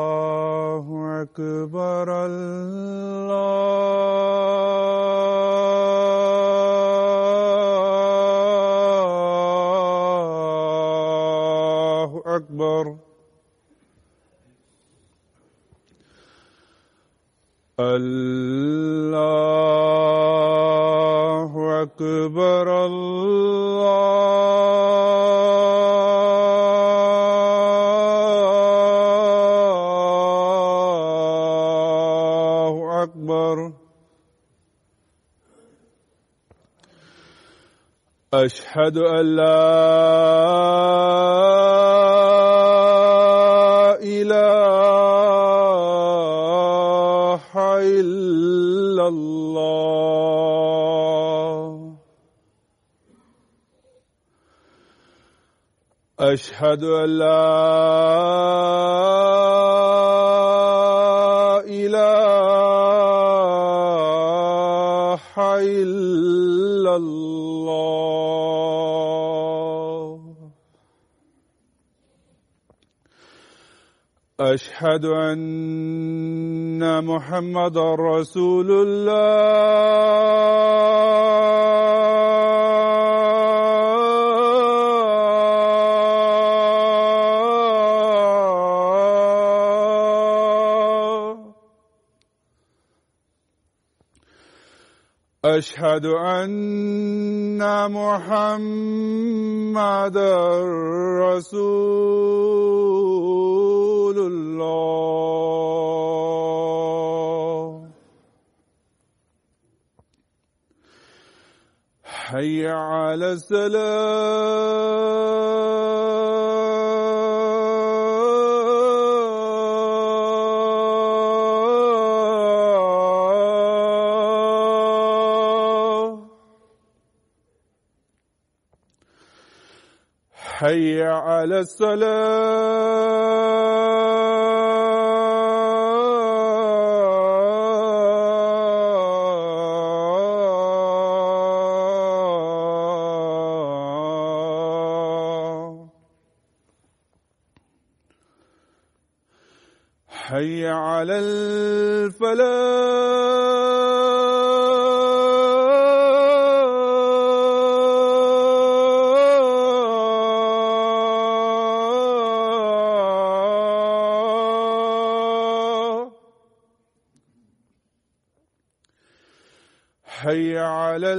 الله أكبر الله أكبر الله أكبر الله أكبر أشهد أن لا إله إلا الله أشهد أن لا إله إلا الله أشهد أن محمدًا رسول الله أشهد أن محمدًا رسول الله حي على الصلاة حي على الصلاة حي على الفلاح حي على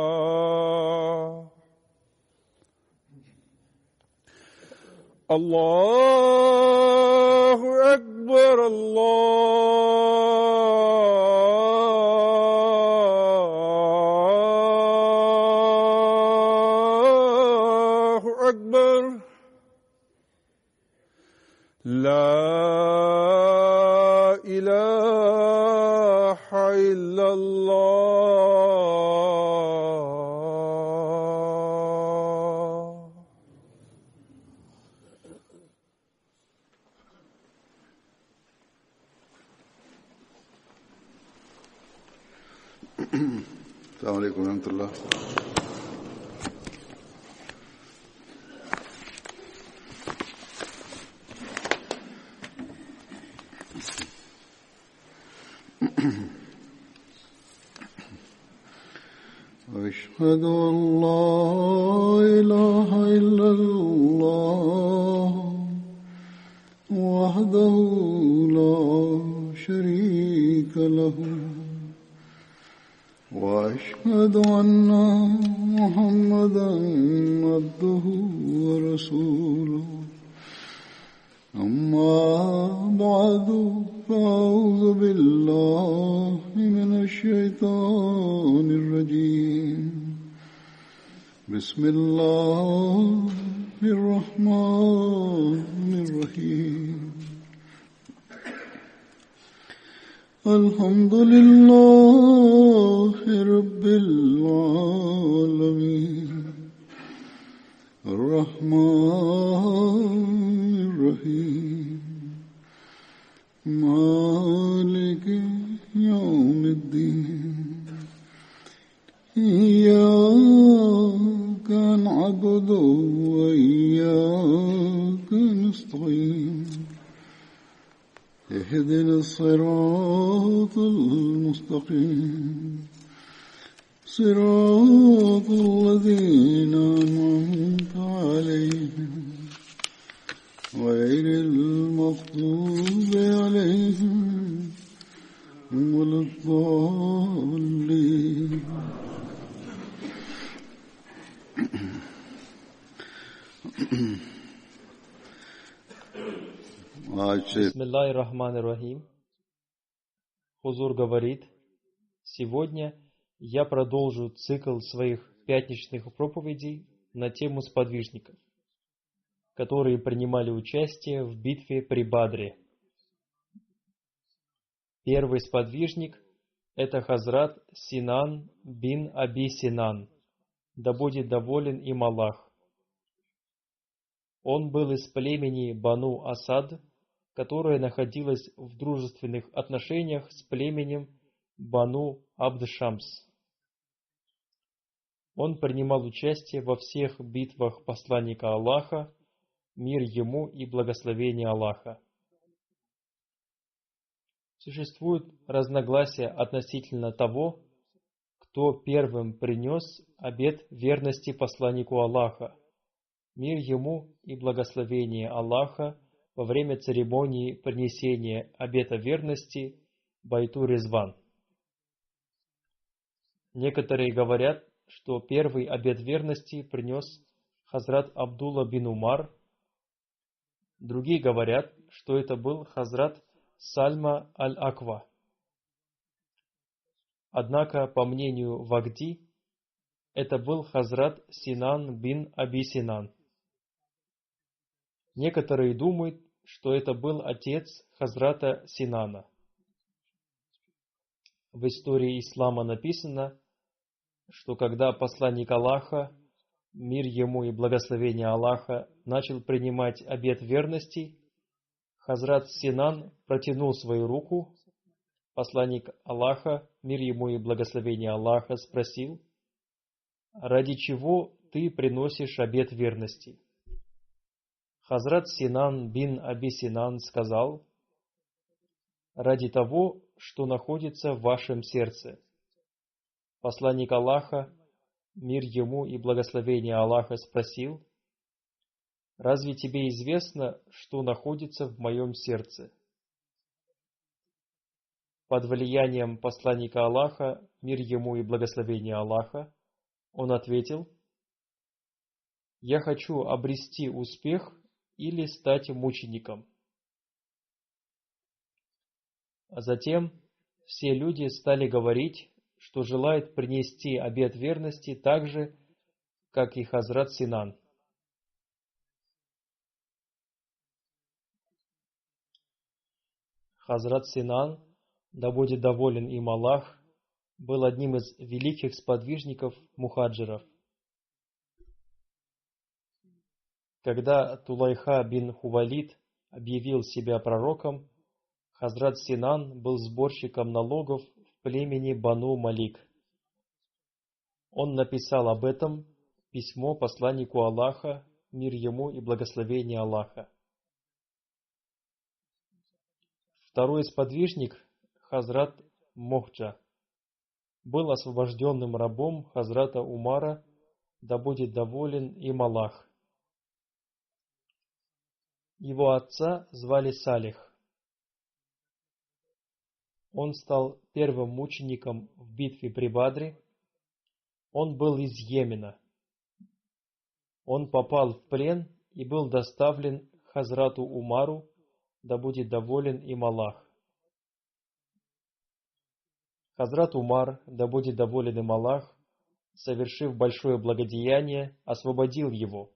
الفلاح الله أكبر الله أكبر لا إله إلا الله السلام عليكم ورحمة الله. أشهد أن لا إله إلا الله وحده لا شريك له وأشهد أن محمدًا عبده ورسوله أما بعد فأعوذ بالله من الشيطان الرجيم بسم الله الرحمن الرحيم الحمد لله رب العالمين الرحمن الرحيم إياك نعبد وإياك نستعين اهدنا الصراط المستقيم صراط الذين أنعمت عليهم غير المغضوب عليهم ولا الضالين. Бисмиллахи рахмани рахим. Хузур говорит: сегодня я продолжу цикл своих пятничных проповедей на тему сподвижников, которые принимали участие в битве при Бадре. Первый сподвижник – это Хазрат Синан бин Аби Синан, да будет доволен им Аллах. Он был из племени Бану Асад, которое находилось в дружественных отношениях с племенем Бану Абд-Шамс. Он принимал участие во всех битвах посланника Аллаха, мир ему и благословение Аллаха. Существует разногласия относительно того, кто первым принес обет верности посланнику Аллаха, мир ему и благословение Аллаха, во время церемонии принесения обета верности Байту Резван. Некоторые говорят, что первый обет верности принес Хазрат Абдулла бин Умар. Другие говорят, что это был Хазрат Сальма аль-Аква. Однако, по мнению Вагди, это был Хазрат Синан бин Аби Синан. Некоторые думают, что это был отец Хазрата Синана. В истории ислама написано, что когда посланник Аллаха, мир ему и благословение Аллаха, начал принимать обет верности, Хазрат Синан протянул свою руку. Посланник Аллаха, мир ему и благословение Аллаха, спросил: «Ради чего ты приносишь обет верности?» Хазрат Синан бин Аби Синан сказал: «Ради того, что находится в вашем сердце». Посланник Аллаха, мир ему и благословение Аллаха, спросил: «Разве тебе известно, что находится в моем сердце?» Под влиянием посланника Аллаха, мир ему и благословение Аллаха, он ответил: «Я хочу обрести успех или стать мучеником». А затем все люди стали говорить, что желают принести обет верности так же, как и Хазрат Синан. Хазрат Синан, да будет доволен им Аллах, был одним из великих сподвижников мухаджиров. Когда Тулайха бин Хувалид объявил себя пророком, Хазрат Синан был сборщиком налогов в племени Бану Малик. Он написал об этом письмо посланнику Аллаха, мир ему и благословение Аллаха. Второй сподвижник, Хазрат Мохджа, был освобожденным рабом Хазрата Умара, да будет доволен им Аллах. Его отца звали Салих. Он стал первым мучеником в битве при Бадре. Он был из Йемена. Он попал в плен и был доставлен к Хазрату Умару, да будет доволен им Аллах. Хазрат Умар, да будет доволен им Аллах, совершив большое благодеяние, освободил его.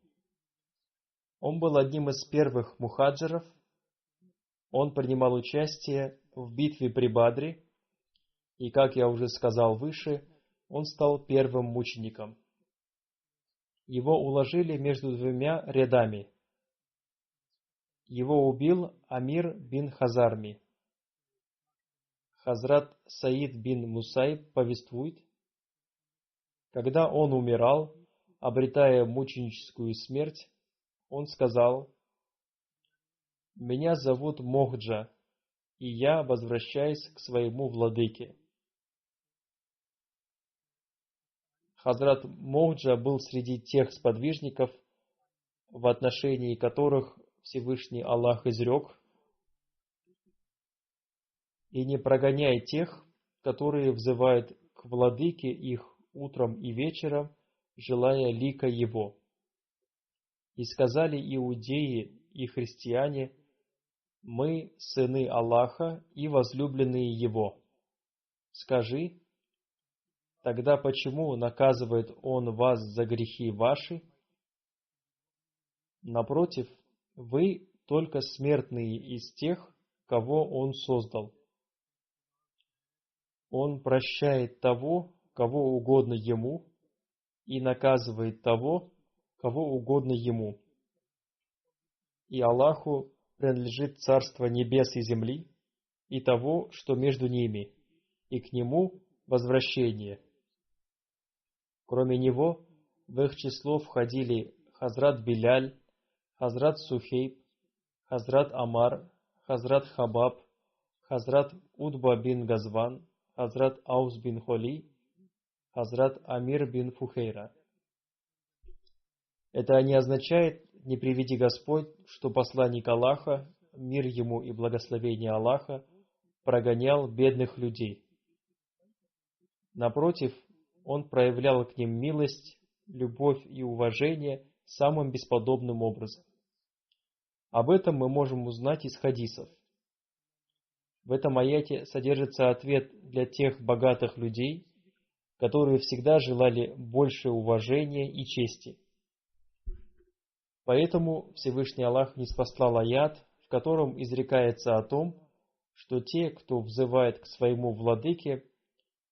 Он был одним из первых мухаджиров. Он принимал участие в битве при Бадре, и, как я уже сказал выше, он стал первым мучеником. Его уложили между двумя рядами. Его убил Амир бин Хазарми. Хазрат Саид бин Мусайб повествует, Когда он умирал, обретая мученическую смерть, он сказал: «Меня зовут Мохджа, и я возвращаюсь к своему владыке». Хазрат Мохджа был среди тех сподвижников, в отношении которых Всевышний Аллах изрек: «И не прогоняй тех, которые взывают к владыке их утром и вечером, желая лика его». И сказали иудеи и христиане: «Мы сыны Аллаха и возлюбленные Его». Скажи: тогда почему наказывает Он вас за грехи ваши? Напротив, вы только смертные из тех, кого Он создал. Он прощает того, кого угодно Ему, и наказывает того, кого угодно Ему. И Аллаху принадлежит царство небес и земли, и того, что между ними, и к Нему возвращение. Кроме Него, в их число входили Хазрат Биляль, Хазрат Сухейб, Хазрат Амар, Хазрат Хабаб, Хазрат Удба бин Газван, Хазрат Аус бин Холи, Хазрат Амир бин Фухейра. Это не означает, не приведи Господь, что посланник Аллаха, мир ему и благословение Аллаха, прогонял бедных людей. Напротив, он проявлял к ним милость, любовь и уважение самым бесподобным образом. Об этом мы можем узнать из хадисов. В этом аяте содержится ответ для тех богатых людей, которые всегда желали больше уважения и чести. Поэтому Всевышний Аллах ниспослал аят, в котором изрекается о том, что те, кто взывает к своему владыке,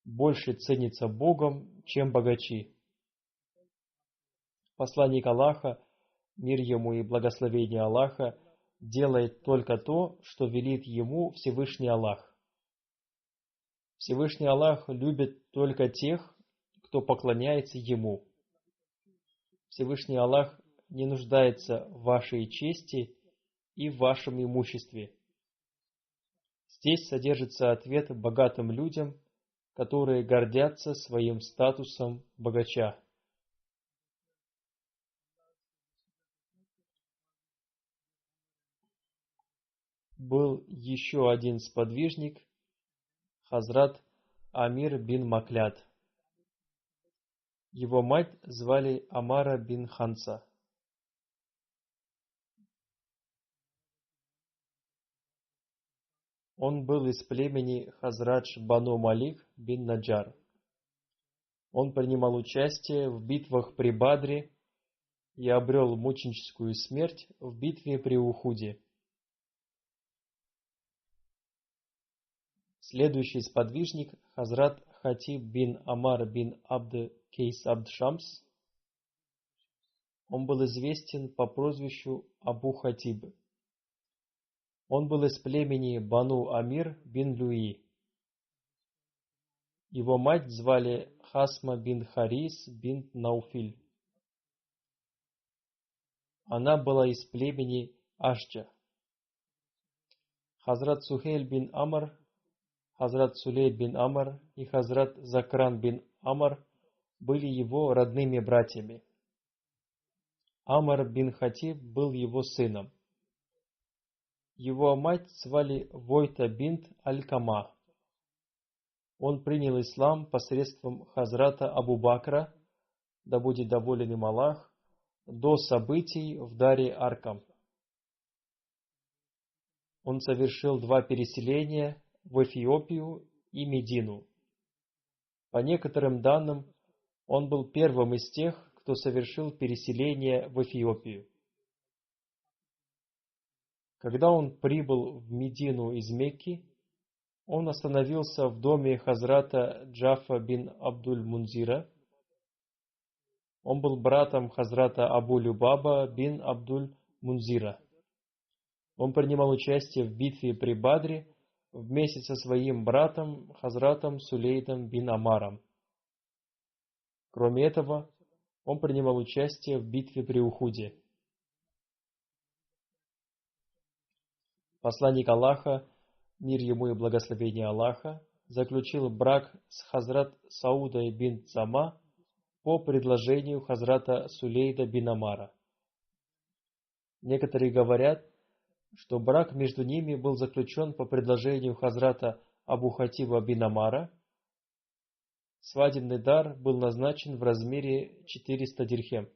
больше ценятся Богом, чем богачи. Посланник Аллаха, мир ему и благословение Аллаха, делает только то, что велит ему Всевышний Аллах. Всевышний Аллах любит только тех, кто поклоняется Ему. Всевышний Аллах не нуждается в вашей чести и в вашем имуществе. Здесь содержится ответ богатым людям, которые гордятся своим статусом богача. Был еще один сподвижник, Хазрат Амир бин Макляд. Его мать звали Амара бин Ханса. Он был из племени Хазрадж Бану Малик бин Наджар. Он принимал участие в битвах при Бадре и обрел мученическую смерть в битве при Ухуде. Следующий сподвижник Хазрат Хатиб бин Амар бин Абд Кейс Абд Шамс. Он был известен по прозвищу Абу Хатиб. Он был из племени Бану Амир бин Люи. Его мать звали Хасма бин Харис бин Науфиль. Она была из племени Ашджа. Хазрат Сухейль бин Амар, Хазрат Сулейд бин Амар и Хазрат Закран бин Амар были его родными братьями. Амар бин Хатиб был его сыном. Его мать звали Войта бинт Аль-Кама. Он принял ислам посредством Хазрата Абу Бакра, да будет доволен им Аллах, до событий в Даре Аркам. Он совершил 2 переселения в Эфиопию и Медину. По некоторым данным, он был первым из тех, кто совершил переселение в Эфиопию. Когда он прибыл в Медину из Мекки, он остановился в доме Хазрата Джафа бин Абдуль-Мунзира. Он был братом Хазрата Абу Любаба бин Абдуль-Мунзира. Он принимал участие в битве при Бадре вместе со своим братом Хазратом Сулейдом бин Амаром. Кроме этого, он принимал участие в битве при Ухуде. Посланник Аллаха, мир ему и благословение Аллаха, заключил брак с Хазрат Саудой бин Зама по предложению Хазрата Сулейда бин Амара. Некоторые говорят, что брак между ними был заключен по предложению Хазрата Абу Хатиба бин Амара. Свадебный дар был назначен в размере 400 дирхем.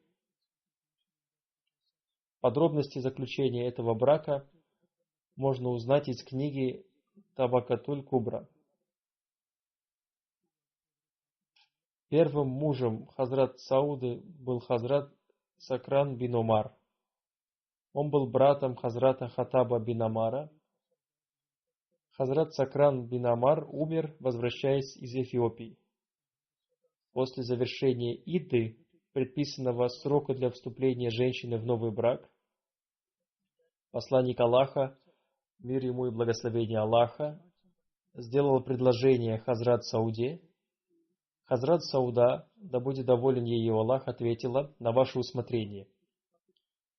Подробности заключения этого брака можно узнать из книги Табакатуль Кубра. Первым мужем Хазрат Сауды был Хазрат Сакран бин Умар. Он был братом Хазрата Хатаба бин Амара. Хазрат Сакран бин Амар умер, возвращаясь из Эфиопии. После завершения идды, предписанного срока для вступления женщины в новый брак, посланник Аллаха, мир ему и благословение Аллаха, сделал предложение Хазрат Сауде. Хазрат Сауда, да будет доволен ею Аллах, ответила: на ваше усмотрение.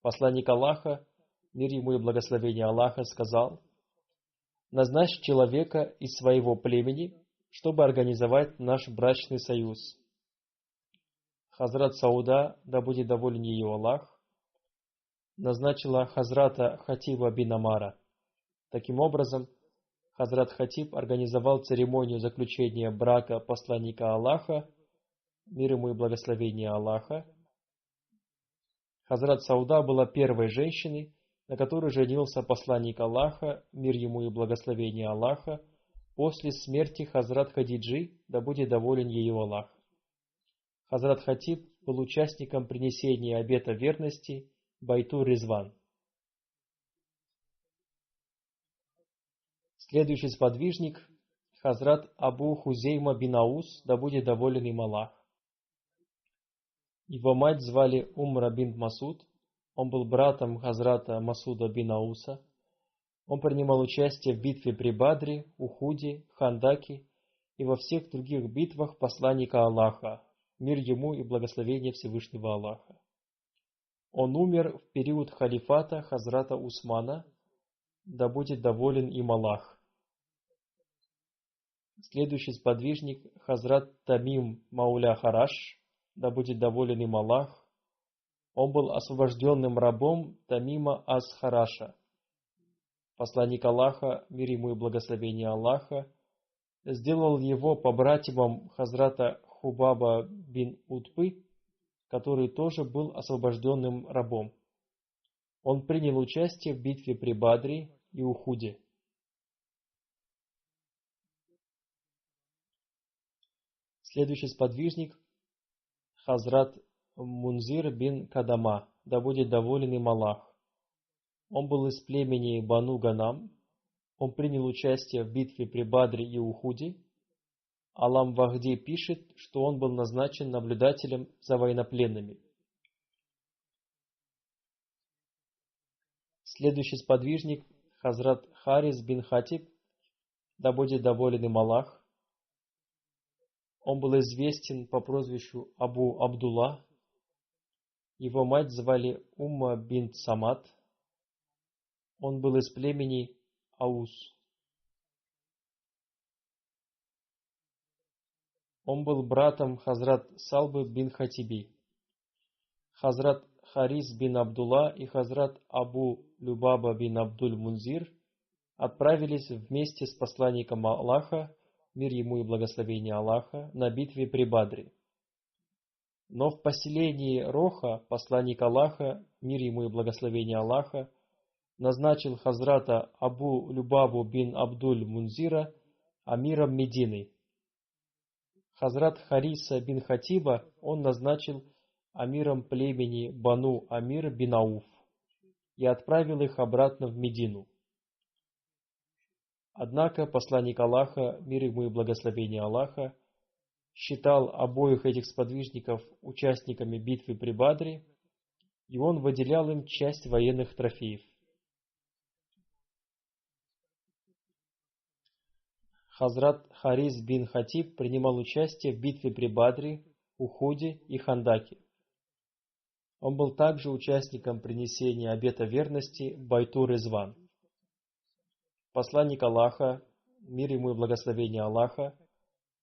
Посланник Аллаха, мир ему и благословение Аллаха, сказал: назначь человека из своего племени, чтобы организовать наш брачный союз. Хазрат Сауда, да будет доволен ею Аллах, назначила Хазрата Хатиба бин Амара. Таким образом, Хазрат Хатиб организовал церемонию заключения брака посланника Аллаха, мир ему и благословение Аллаха. Хазрат Сауда была первой женщиной, на которой женился посланник Аллаха, мир ему и благословение Аллаха, после смерти Хазрат Хадиджи, да будет доволен ею Аллах. Хазрат Хатиб был участником принесения обета верности Байту Ризван. Следующий сподвижник – Хазрат Абу Хузейма бин Аус, да будет доволен им Аллах. Его мать звали Умра бин Масуд. Он был братом Хазрата Масуда бин Ауса. Он принимал участие в битве при Бадре, Ухуде, Хандаке и во всех других битвах посланника Аллаха, мир ему и благословение Всевышнего Аллаха. Он умер в период халифата Хазрата Усмана, да будет доволен им Аллах. Следующий сподвижник – Хазрат Тамим Мауля Хараш, да будет доволен им Аллах. Он был освобожденным рабом Тамима Ас-Хараша. Посланник Аллаха, мир ему и благословение Аллаха, сделал его побратимом Хазрата Хубаба бин Утбы, который тоже был освобожденным рабом. Он принял участие в битве при Бадре и Ухуде. Следующий сподвижник – Хазрат Мунзир бин Кадама, да будет доволен им Аллах. Он был из племени Бану Ганам. Он принял участие в битве при Бадре и Ухуде. Алам Вахди пишет, что он был назначен наблюдателем за военнопленными. Следующий сподвижник – Хазрат Харис бин Хатиб, да будет доволен им Аллах. Он был известен по прозвищу Абу Абдулла. Его мать звали Умма бинт Самат. Он был из племени Аус. Он был братом Хазрат Салбы бин Хатиби. Хазрат Харис бин Абдулла и Хазрат Абу Любаба бин Абдуль Мунзир отправились вместе с посланником Аллаха, мир ему и благословение Аллаха, на битве при Бадре. Но в поселении Роха посланник Аллаха, мир ему и благословение Аллаха, назначил Хазрата Абу Любабу бин Абдуль Мунзира амиром Медины. Хазрат Хариса бин Хатиба он назначил амиром племени Бану Амир бин Ауф и отправил их обратно в Медину. Однако посланник Аллаха, мир ему и благословение Аллаха, считал обоих этих сподвижников участниками битвы при Бадре, и он выделял им часть военных трофеев. Хазрат Харис бин Хатиб принимал участие в битве при Бадре Ухуде и Хандаке. Он был также участником принесения обета верности Байту-Резван. Посланник Аллаха, мир ему и благословение Аллаха,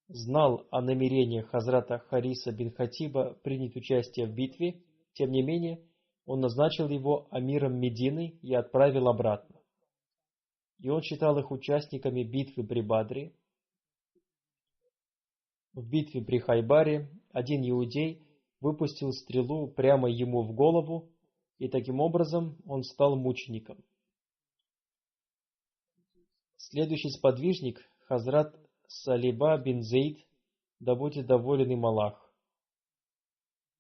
знал о намерениях Хазрата Хариса бин Хатиба принять участие в битве, тем не менее, он назначил его амиром Медины и отправил обратно. И он считал их участниками битвы при Бадре. В битве при Хайбаре один иудей выпустил стрелу прямо ему в голову, и таким образом он стал мучеником. Следующий сподвижник – Хазрат Салиба бин Зейд, да будет доволен им Аллах.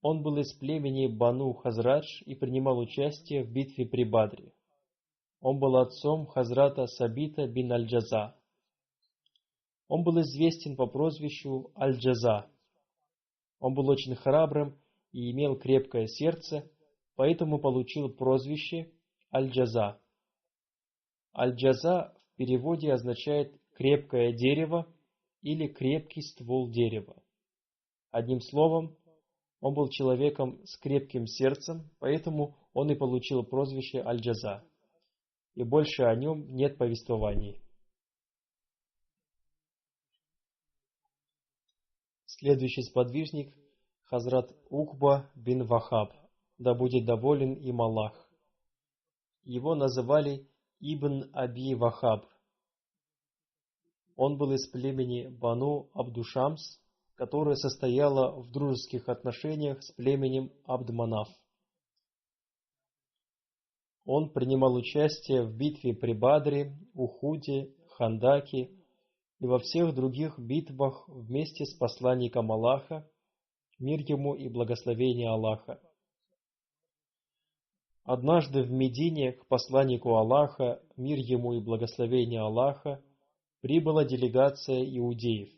Он был из племени Бану Хазрадж и принимал участие в битве при Бадре. Он был отцом Хазрата Сабита бин Аль-Джаза. Он был известен по прозвищу Аль-Джаза. Он был очень храбрым и имел крепкое сердце, поэтому получил прозвище Аль-Джаза. Аль-Джаза в переводе означает «крепкое дерево» или «крепкий ствол дерева». Одним словом, он был человеком с крепким сердцем, поэтому он и получил прозвище Аль-Джаза. И больше о нем нет повествований. Следующий сподвижник – Хазрат Укба бин Вахаб, да будет доволен им Аллах. Его называли Ибн Аби Вахаб. Он был из племени Бану Абдушамс, которое состояло в дружеских отношениях с племенем Абд-Манаф. Он принимал участие в битве при Бадре, Ухуде, Хандаке и во всех других битвах вместе с посланником Аллаха, мир ему и благословение Аллаха. Однажды в Медине к посланнику Аллаха, мир ему и благословение Аллаха, прибыла делегация иудеев.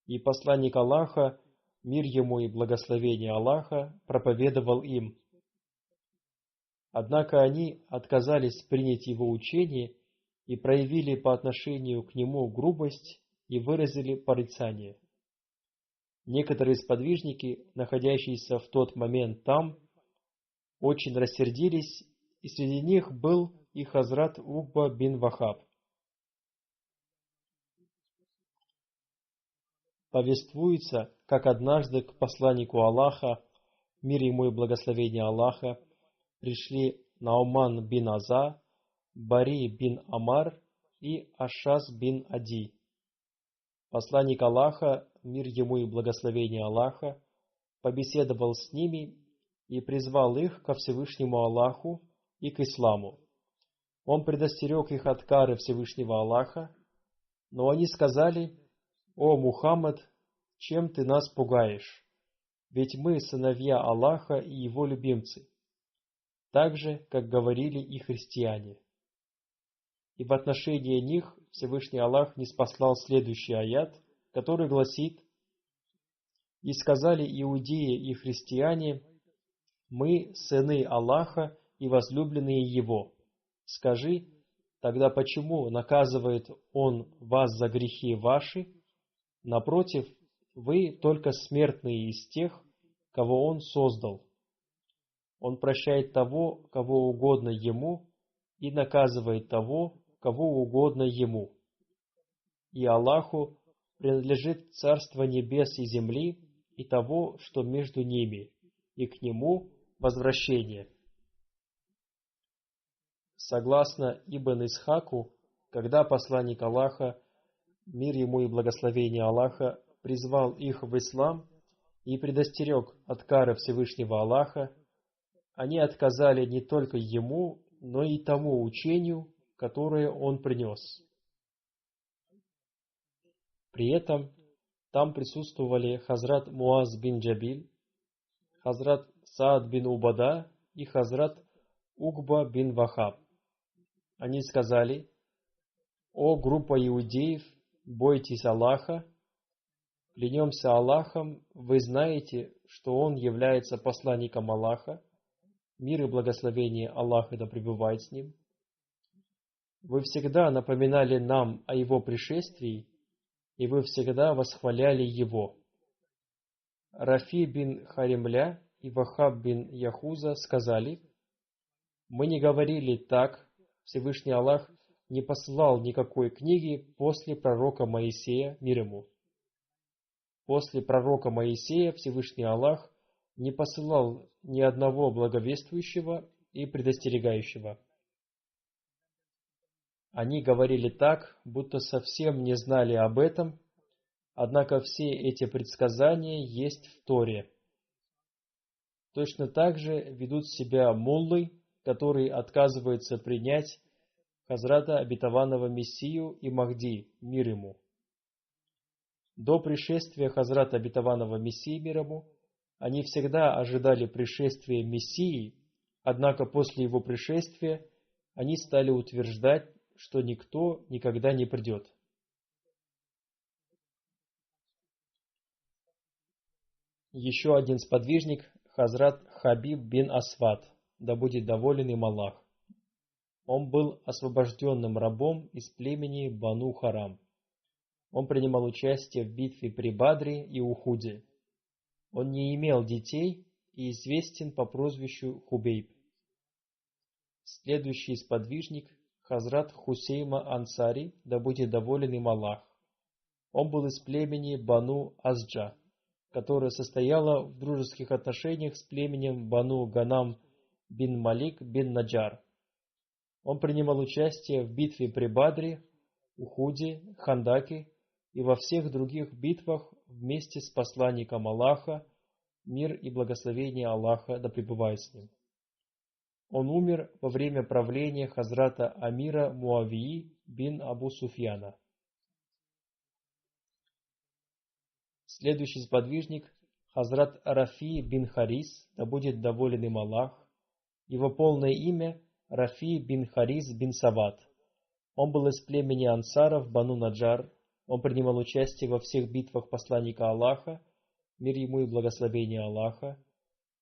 И посланник Аллаха, мир ему и благословение Аллаха, проповедовал им. Однако они отказались принять его учение и проявили по отношению к нему грубость и выразили порицание. Некоторые сподвижники, находящиеся в тот момент там, очень рассердились, и среди них был и Хазрат Укба бин Вахаб. Повествуется, как однажды к посланнику Аллаха, мир ему и благословение Аллаха, пришли Науман бин Аза, Бари бин Амар и Ашаз бин Ади. Посланник Аллаха, мир ему и благословение Аллаха, побеседовал с ними и призвал их ко Всевышнему Аллаху и к исламу. Он предостерег их от кары Всевышнего Аллаха, но они сказали: «О Мухаммад, чем ты нас пугаешь? Ведь мы сыновья Аллаха и его любимцы, так же, как говорили и христиане». И в отношении них Всевышний Аллах ниспослал следующий аят, который гласит: «И сказали иудеи и христиане: мы сыны Аллаха и возлюбленные Его. Скажи, тогда почему наказывает Он вас за грехи ваши? Напротив, вы только смертные из тех, кого Он создал. Он прощает того, кого угодно Ему, и наказывает того, кого угодно Ему. И Аллаху принадлежит царство небес и земли и того, что между ними, и к Нему возвращение». Согласно Ибн Исхаку, когда посланник Аллаха, мир ему и благословение Аллаха, призвал их в ислам и предостерег от кары Всевышнего Аллаха, они отказали не только ему, но и тому учению, которое он принес. При этом там присутствовали Хазрат Муаз бин Джабиль, Хазрат Саад бин Убада и Хазрат Угба бин Вахаб. Они сказали: «О группа иудеев, бойтесь Аллаха, клянемся Аллахом, вы знаете, что Он является посланником Аллаха, мир и благословение Аллаха да пребывает с Ним. Вы всегда напоминали нам о Его пришествии, и вы всегда восхваляли Его. Рафи бин Харимля и Вахаб бин Яхуза сказали: «Мы не говорили так, Всевышний Аллах не посылал никакой книги после пророка Моисея, мир ему». После пророка Моисея Всевышний Аллах не посылал ни одного благовествующего и предостерегающего. Они говорили так, будто совсем не знали об этом, однако все эти предсказания есть в Торе. Точно так же ведут себя муллы, которые отказываются принять Хазрата обетованного Мессию и Махди, мир ему. До пришествия Хазрата обетованного Мессии, мир ему, они всегда ожидали пришествия Мессии, однако после его пришествия они стали утверждать, что никто никогда не придет. Еще один сподвижник, Хазрат Хабиб бин Асвад, да будет доволен им Аллах. Он был освобожденным рабом из племени Бану Харам. Он принимал участие в битве при Бадре и Ухуде. Он не имел детей и известен по прозвищу Хубейб. Следующий сподвижник, Хазрат Хусейма Ансари, да будет доволен им Аллах. Он был из племени Бану Азджа, которое состояло в дружеских отношениях с племенем Бану Ганам бин Малик бин Наджар. Он принимал участие в битве при Бадре, Ухуде, Хандаке и во всех других битвах вместе с посланником Аллаха, мир и благословение Аллаха да пребывает с ним. Он умер во время правления Хазрата Амира Муавии бин Абу Суфьяна. Следующий сподвижник, Хазрат Рафи бин Харис, да будет доволен им Аллах. Его полное имя Рафи бин Харис бин Сават. Он был из племени ансаров Бану Наджар. Он принимал участие во всех битвах посланника Аллаха, мир ему и благословение Аллаха.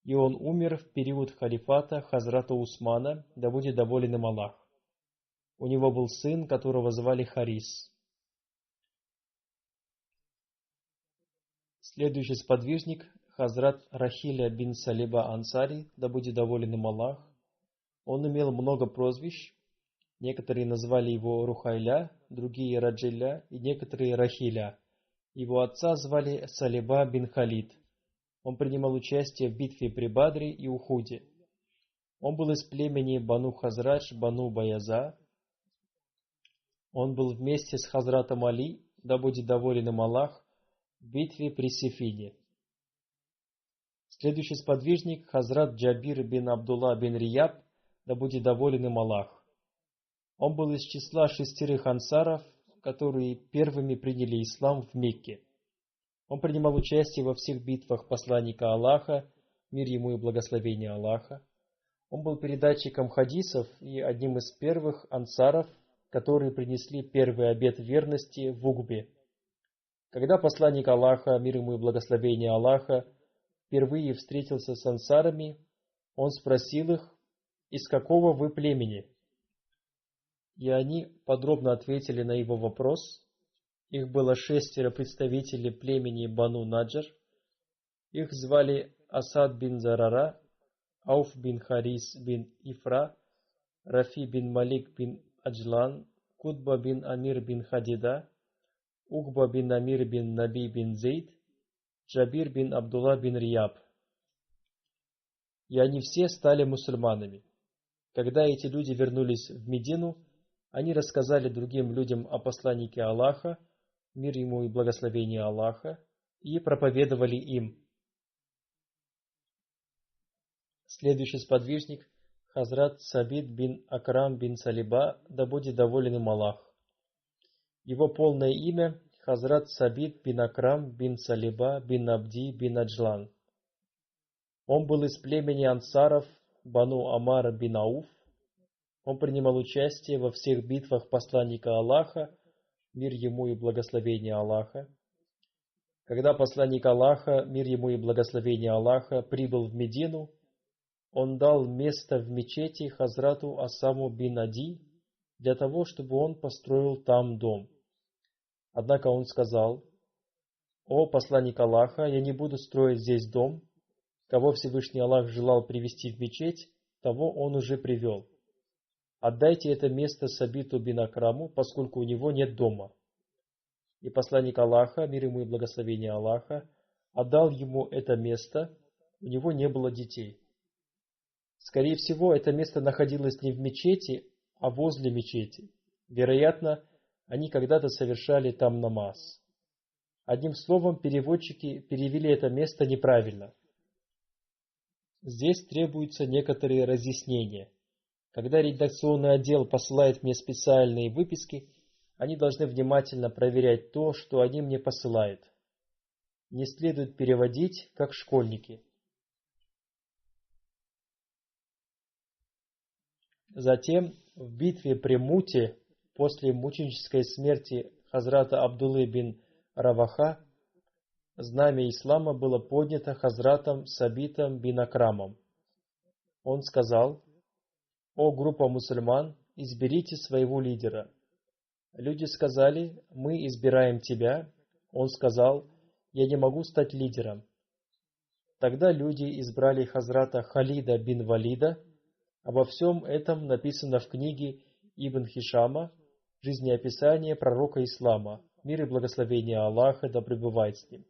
И он умер в период халифата Хазрата Усмана, да будет доволен им Аллах. У него был сын, которого звали Харис. Следующий сподвижник, Хазрат Рахиля бин Салиба Ансари, да будет доволен им Аллах. Он имел много прозвищ. Некоторые назвали его Рухайля, другие Раджиля и некоторые Рахиля. Его отца звали Салиба бин Халид. Он принимал участие в битве при Бадре и Ухуде. Он был из племени Бану Хазрадж, Бану Баяза. Он был вместе с Хазратом Али, да будет доволен им Аллах, в битве при Сифине. Следующий сподвижник, Хазрат Джабир бин Абдулла бин Рияб, да будет доволен им Аллах. Он был из числа 6 ансаров, которые первыми приняли ислам в Мекке. Он принимал участие во всех битвах посланника Аллаха, мир ему и благословение Аллаха. Он был передатчиком хадисов и одним из первых ансаров, которые принесли первый обет верности в Угбе. Когда посланник Аллаха, мир ему и благословение Аллаха, впервые встретился с ансарами, он спросил их: «Из какого вы племени?» И они подробно ответили на его вопрос. Их было 6 представителей племени Бану Наджар. Их звали Асад бин Зарара, Ауф бин Харис бин Ифра, Рафи бин Малик бин Аджлан, Кутба бин Амир бин Хадида, Ухба бин Амир бин Наби бин Зейд, Джабир бин Абдулла бин Рияб. И они все стали мусульманами. Когда эти люди вернулись в Медину, они рассказали другим людям о посланнике Аллаха, мир ему и благословение Аллаха, и проповедовали им. Следующий сподвижник, Хазрат Сабид бин Акрам бин Салиба, да будет доволен им Аллах. Его полное имя Хазрат Сабид бин Акрам бин Салиба бин Абди бин Аджлан. Он был из племени ансаров Бану Амар бин Ауф. Он принимал участие во всех битвах посланника Аллаха, мир ему и благословение Аллаха. Когда посланник Аллаха, мир ему и благословение Аллаха, прибыл в Медину, он дал место в мечети Хазрату Асаму бин Ади для того, чтобы он построил там дом. Однако он сказал: «О посланник Аллаха, я не буду строить здесь дом. Кого Всевышний Аллах желал привести в мечеть, того он уже привел. Отдайте это место Сабиту бин Акраму, поскольку у него нет дома». И посланник Аллаха, мир ему и благословение Аллаха, отдал ему это место, у него не было детей. Скорее всего, это место находилось не в мечети, а возле мечети. Вероятно, они когда-то совершали там намаз. Одним словом, переводчики перевели это место неправильно. Здесь требуются некоторые разъяснения. Когда редакционный отдел посылает мне специальные выписки, они должны внимательно проверять то, что они мне посылают. Не следует переводить, как школьники. Затем, в битве при Муте, после мученической смерти Хазрата Абдуллы бин Раваха, знамя ислама было поднято Хазратом Сабитом бин Акрамом. Он сказал: «О группа мусульман, изберите своего лидера». Люди сказали: «Мы избираем тебя». Он сказал: «Я не могу стать лидером». Тогда люди избрали Хазрата Халида бин Валида. Обо всем этом написано в книге Ибн Хишама «Жизнеописание пророка Ислама», мир и благословение Аллаха да пребывает с ним.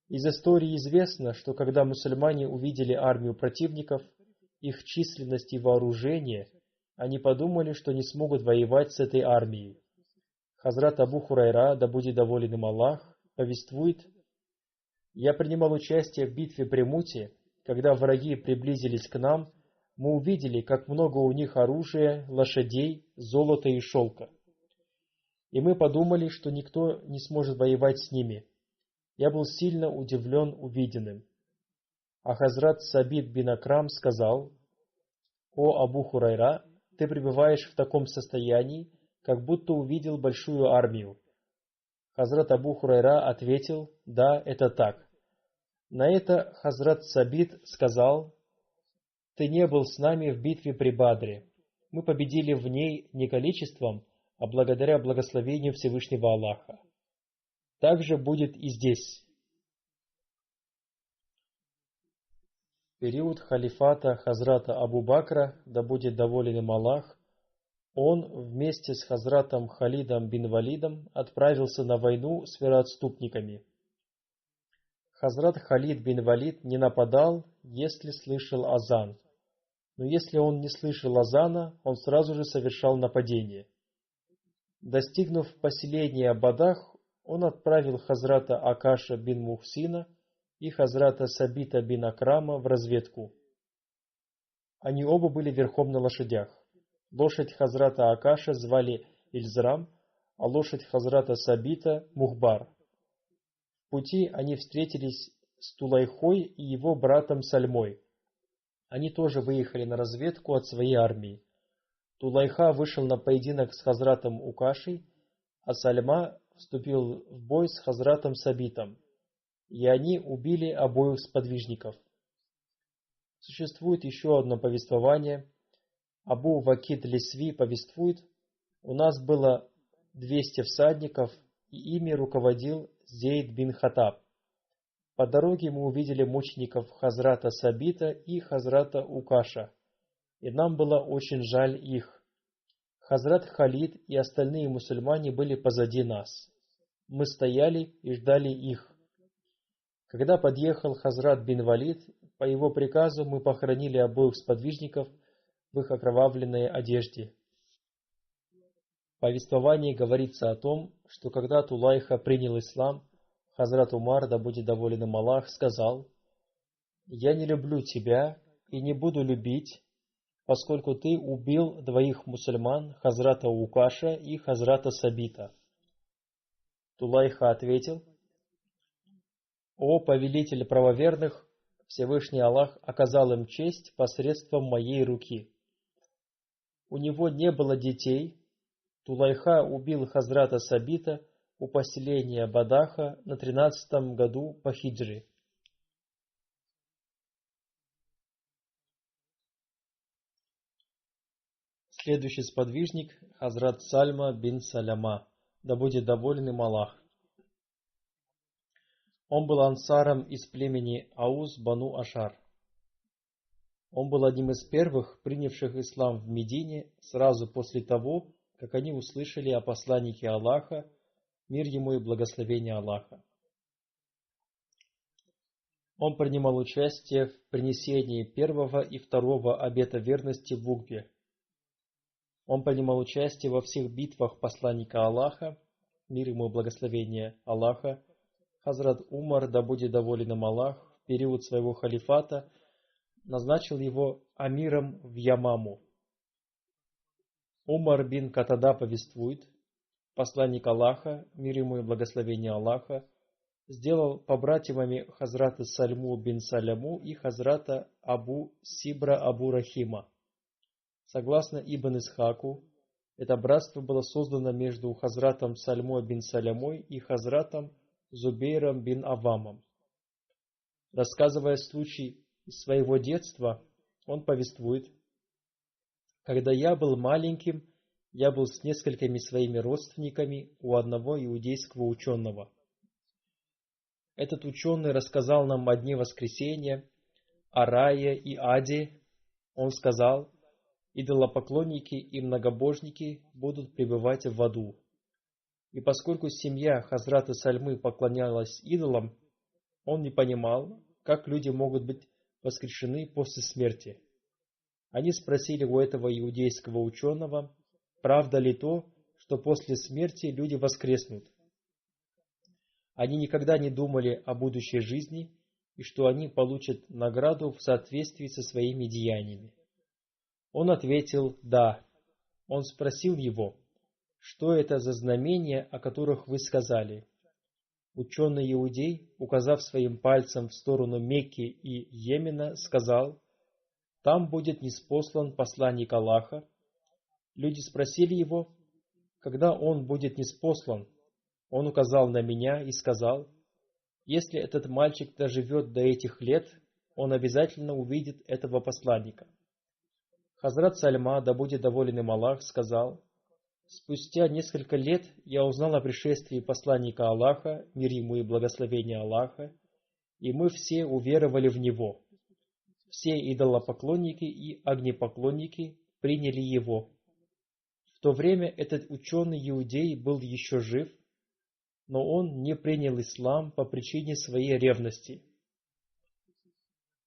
Из истории известно, что когда мусульмане увидели армию противников, их численность и вооружение, они подумали, что не смогут воевать с этой армией. Хазрат Абу Хурайра, да будет доволен им Аллах, повествует: «Я принимал участие в битве при Муте. Когда враги приблизились к нам, мы увидели, как много у них оружия, лошадей, золота и шелка. И мы подумали, что никто не сможет воевать с ними. Я был сильно удивлен увиденным». А Хазрат Сабит бин Акрам сказал: «О Абу Хурайра, ты пребываешь в таком состоянии, как будто увидел большую армию». Хазрат Абу Хурайра ответил: «Да, это так». На это Хазрат Сабит сказал: «Ты не был с нами в битве при Бадре. Мы победили в ней не количеством, а благодаря благословению Всевышнего Аллаха. Так же будет и здесь». В период халифата Хазрата Абу Бакра, да будет доволен им Аллах, он вместе с Хазратом Халидом бин Валидом отправился на войну с вероотступниками. Хазрат Халид бин Валид не нападал, если слышал азан. Но если он не слышал азана, он сразу же совершал нападение. Достигнув поселения Бадах, он отправил Хазрата Акаша бин Мухсина и Хазрата Сабита бин Акрама в разведку. Они оба были верхом на лошадях. Лошадь Хазрата Акаша звали Ильзрам, а лошадь Хазрата Сабита – Мухбар. В пути они встретились с Тулайхой и его братом Сальмой. Они тоже выехали на разведку от своей армии. Тулайха вышел на поединок с Хазратом Укашей, а Сальма вступил в бой с Хазратом Сабитом, и они убили обоих сподвижников. Существует еще одно повествование. Абу Вакид Лисви повествует: «У нас было 200 всадников, и ими руководил Зейд бин Хатаб. По дороге мы увидели мучеников Хазрата Сабита и Хазрата Укаша, и нам было очень жаль их. Хазрат Халид и остальные мусульмане были позади нас. Мы стояли и ждали их. Когда подъехал Хазрат бин Валид, по его приказу мы похоронили обоих сподвижников в их окровавленной одежде». В повествовании говорится о том, что когда Тулайха принял ислам, Хазрат Умар, да будет доволен им Аллах, сказал: «Я не люблю тебя и не буду любить, поскольку ты убил двоих мусульман, Хазрата Укаша и Хазрата Сабита». Тулайха ответил: «О повелитель правоверных, Всевышний Аллах оказал им честь посредством моей руки. У него не было детей. Тулайха убил Хазрата Сабита у поселения Бадаха на 13-м году по хиджре». Следующий сподвижник – Хазрат Сальма бин Саляма, да будет доволен им Аллах. Он был ансаром из племени Ауз Бану Ашар. Он был одним из первых, принявших ислам в Медине сразу после того, как они услышали о посланнике Аллаха, мир ему и благословение Аллаха. Он принимал участие в принесении первого и второго обета верности в Угбе. Он принимал участие во всех битвах посланника Аллаха, мир ему и благословение Аллаха. Хазрат Умар, да будет доволен им Аллах, в период своего халифата назначил его амиром в Ямаму. Умар бин Катада повествует, посланник Аллаха, мир ему и благословение Аллаха, сделал побратимами Хазрата Сальму бин Саляму и Хазрата Абу Сибра Абу Рахима. Согласно Ибн Исхаку, это братство было создано между Хазратом Сальмой бин Салямой и Хазратом Зубейром бин Авамом. Рассказывая случай из своего детства, он повествует: «Когда я был маленьким, я был с несколькими своими родственниками у одного иудейского ученого. Этот ученый рассказал нам о дне воскресения, о рае и аде. Он сказал: идолопоклонники и многобожники будут пребывать в аду. И поскольку семья Хазрата Сальмы поклонялась идолам, он не понимал, как люди могут быть воскрешены после смерти. Они спросили у этого иудейского ученого, правда ли то, что после смерти люди воскреснут. Они никогда не думали о будущей жизни и что они получат награду в соответствии со своими деяниями. Он ответил «да». Он спросил его: что это за знамения, о которых вы сказали? Ученый иудей, указав своим пальцем в сторону Мекки и Йемена, сказал: там будет ниспослан посланник Аллаха. Люди спросили его, когда он будет ниспослан. Он указал на меня и сказал: если этот мальчик доживет до этих лет, он обязательно увидит этого посланника. Хазрат Сальма, да будет доволен им Аллах, сказал: спустя несколько лет я узнал о пришествии посланника Аллаха, мир ему и благословение Аллаха, и мы все уверовали в него. Все идолопоклонники и огнепоклонники приняли его. В то время этот ученый иудей был еще жив, но он не принял ислам по причине своей ревности.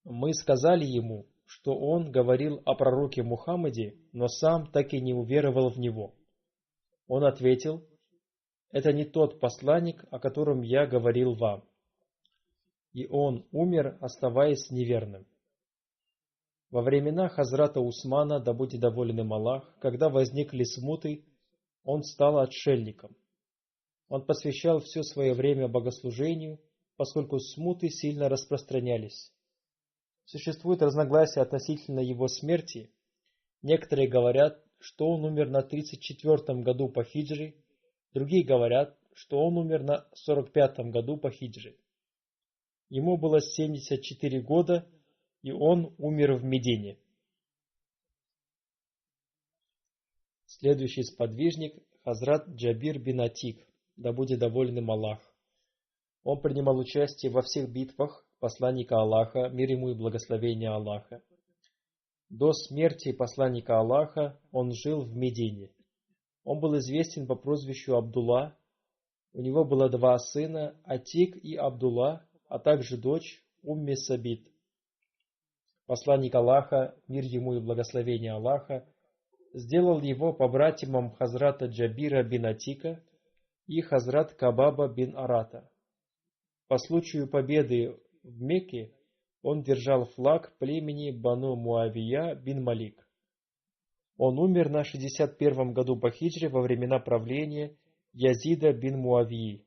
Мы сказали ему, что он говорил о пророке Мухаммаде, но сам так и не уверовал в него. Он ответил: это не тот посланник, о котором я говорил вам. И он умер, оставаясь неверным. Во времена Хазрата Усмана, да будет доволен им Аллах, когда возникли смуты, он стал отшельником. Он посвящал все свое время богослужению, поскольку смуты сильно распространялись. Существует разногласие относительно его смерти. Некоторые говорят, что он умер на 34-м году по хиджре, другие говорят, что он умер на 45-м году по хиджре. Ему было 74 года, и он умер в Медине. Следующий сподвижник – Хазрат Джабир бин Атик, да будет доволен им Аллах. Он принимал участие во всех битвах посланника Аллаха, мир ему и благословение Аллаха. До смерти посланника Аллаха он жил в Медине. Он был известен по прозвищу Абдулла. У него было 2 сына, Атик и Абдулла, а также дочь Умми Сабит. Посланник Аллаха, мир ему и благословение Аллаха, сделал его побратимом Хазрата Джабира бин Атика и Хазрат Кабаба бин Арата. По случаю победы в Мекке он держал флаг племени Бану Муавия бин Малик. Он умер на 61-м году по хиджре во времена правления Язида бин Муавии.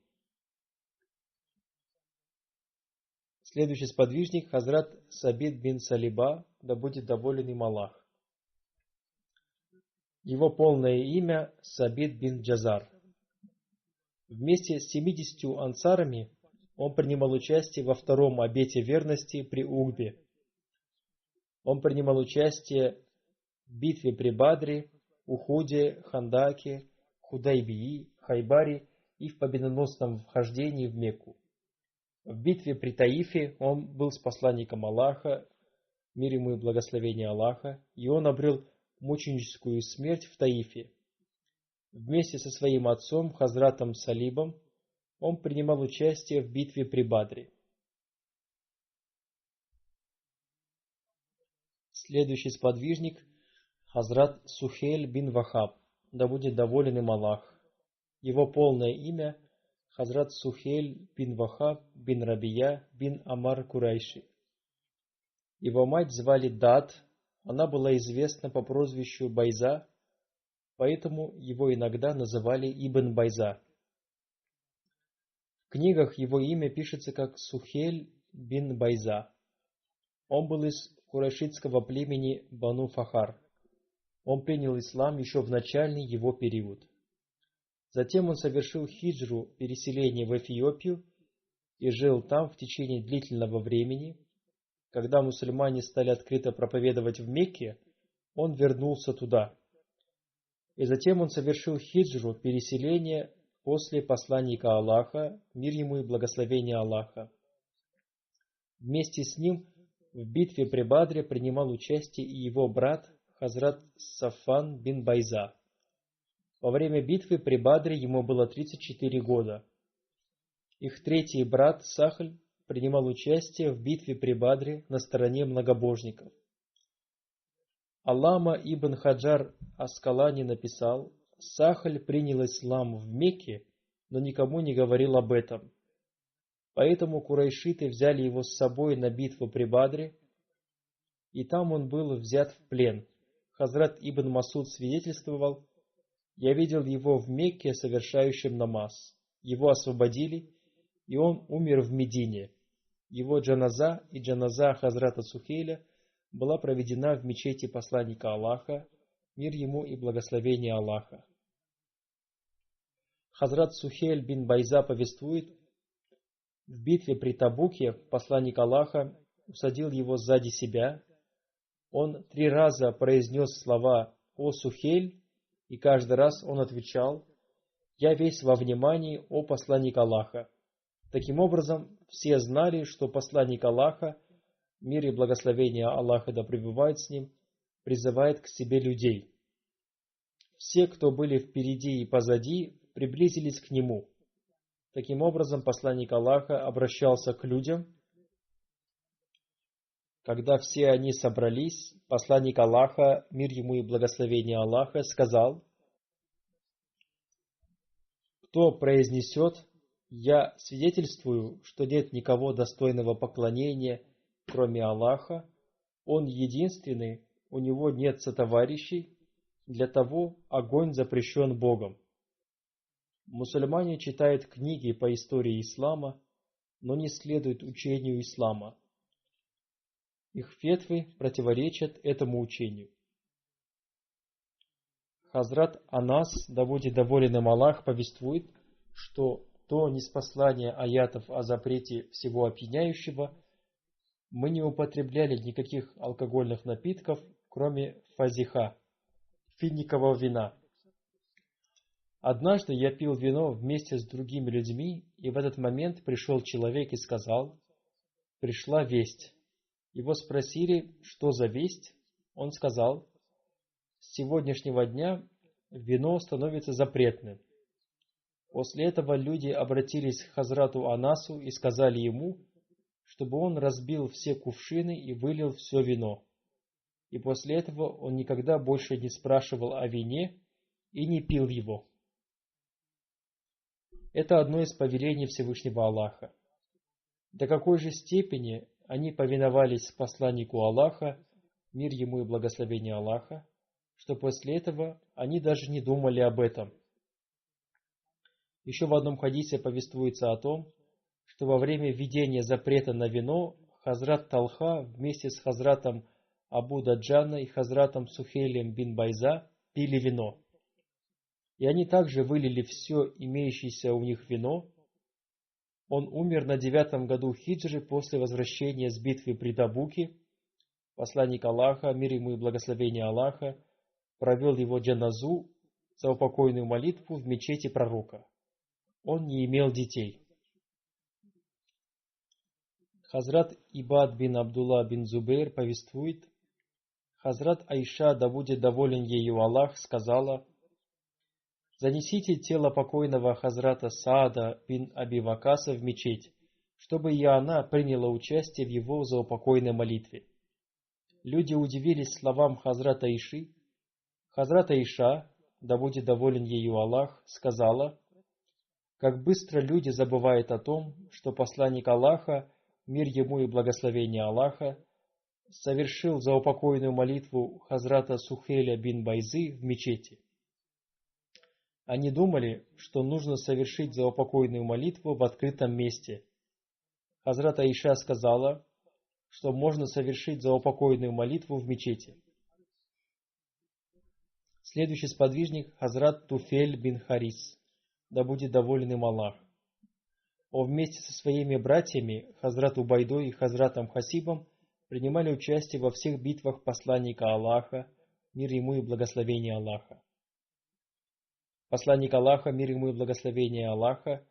Следующий сподвижник – Хазрат Сабит бин Салиба, да будет доволен им Аллах. Его полное имя – Сабит бин Джазар. Вместе с 70 ансарами он принимал участие во 2-м обете верности при Угбе. Он принимал участие в битве при Бадре, Ухуде, Хандаке, Худайбии, Хайбаре и в победоносном вхождении в Мекку. В битве при Таифе он был с посланником Аллаха, мир ему и благословение Аллаха, и он обрел мученическую смерть в Таифе. Вместе со своим отцом, Хазратом Салибом, он принимал участие в битве при Бадре. Следующий сподвижник – Хазрат Сухейль бин Вахаб, да будет доволен им Аллах. Его полное имя – Хазрат Сухейль бин Вахаб бин Рабия бин Амар Курайши. Его мать звали Дат, она была известна по прозвищу Байза, поэтому его иногда называли Ибн Байза. В книгах его имя пишется как Сухейль бин Байза. Он был из курайшитского племени Бану Фахар. Он принял ислам еще в начальный его период. Затем он совершил хиджру, переселение в Эфиопию, и жил там в течение длительного времени. Когда мусульмане стали открыто проповедовать в Мекке, он вернулся туда. И затем он совершил хиджру, переселение после посланника Аллаха, мир ему и благословение Аллаха. Вместе с ним в битве при Бадре принимал участие и его брат Хазрат Сафан бин Байза. Во время битвы при Бадре ему было 34 года. Их третий брат Сахль принимал участие в битве при Бадре на стороне многобожников. Аллама ибн Хаджар Аскалани написал: Сахль принял ислам в Мекке, но никому не говорил об этом. Поэтому курайшиты взяли его с собой на битву при Бадре, и там он был взят в плен. Хазрат ибн Масуд свидетельствовал: «Я видел его в Мекке совершающим намаз. Его освободили, и он умер в Медине. Его джаназа и джаназа Хазрата Сухейля была проведена в мечети посланника Аллаха, мир ему и благословение Аллаха». Хазрат Сухейль бин Байза повествует: в битве при Табуке посланник Аллаха усадил его сзади себя. Он 3 раза произнес слова «О Сухейль», и каждый раз он отвечал: «Я весь во внимании, о посланник Аллаха». Таким образом, все знали, что посланник Аллаха, мир и благословение Аллаха да пребывает с ним, призывает к себе людей. Все, кто были впереди и позади, приблизились к нему. Таким образом, посланник Аллаха обращался к людям. Когда все они собрались, посланник Аллаха, мир ему и благословение Аллаха, сказал: «Кто произнесет: я свидетельствую, что нет никого достойного поклонения, кроме Аллаха, он единственный, у него нет сотоварищей, для того огонь запрещен Богом». Мусульмане читают книги по истории ислама, но не следуют учению ислама. Их фетвы противоречат этому учению. Хазрат Анас, да будет доволен им Аллах, повествует, что до ниспослания аятов о запрете всего опьяняющего мы не употребляли никаких алкогольных напитков, кроме фазиха, финикового вина. Однажды я пил вино вместе с другими людьми, и в этот момент пришел человек и сказал: «Пришла весть». Его спросили, что за весть. Он сказал: «С сегодняшнего дня вино становится запретным». После этого люди обратились к Хазрату Анасу и сказали ему, чтобы он разбил все кувшины и вылил все вино. И после этого он никогда больше не спрашивал о вине и не пил его. Это одно из повелений Всевышнего Аллаха. До какой же степени они повиновались посланнику Аллаха, мир ему и благословение Аллаха, что после этого они даже не думали об этом. Еще в одном хадисе повествуется о том, что во время введения запрета на вино Хазрат Талха вместе с Хазратом Абу Даджана и Хазратом Сухейлем бин Байза пили вино. И они также вылили все имеющееся у них вино. Он умер на 9-м году хиджры после возвращения с битвы при Табуке. Посланник Аллаха, мир ему и благословение Аллаха, провел его джаназу, заупокойную молитву в мечети пророка. Он не имел детей. Хазрат Ибад бин Абдулла бин Зубейр повествует, Хазрат Айша, да будет доволен ею Аллах, сказала: «Занесите тело покойного Хазрата Саада бин Аби Вакаса в мечеть, чтобы и она приняла участие в его заупокойной молитве». Люди удивились словам Хазрата Айши. Хазрат Айша, да будет доволен ею Аллах, сказала: «Как быстро люди забывают о том, что посланник Аллаха, мир ему и благословение Аллаха, совершил заупокойную молитву Хазрата Сухейля бин Байзы в мечети. Они думали, что нужно совершить заупокойную молитву в открытом месте. Хазрат Аиша сказала, что можно совершить заупокойную молитву в мечети». Следующий сподвижник Хазрат Туфель бин Харис, да будет доволен им Аллах. Он вместе со своими братьями Хазрат Убайдой и Хазратом Хасибом принимали участие во всех битвах посланника Аллаха, мир ему и благословение Аллаха. Посланник Аллаха, мир ему и благословение Аллаха,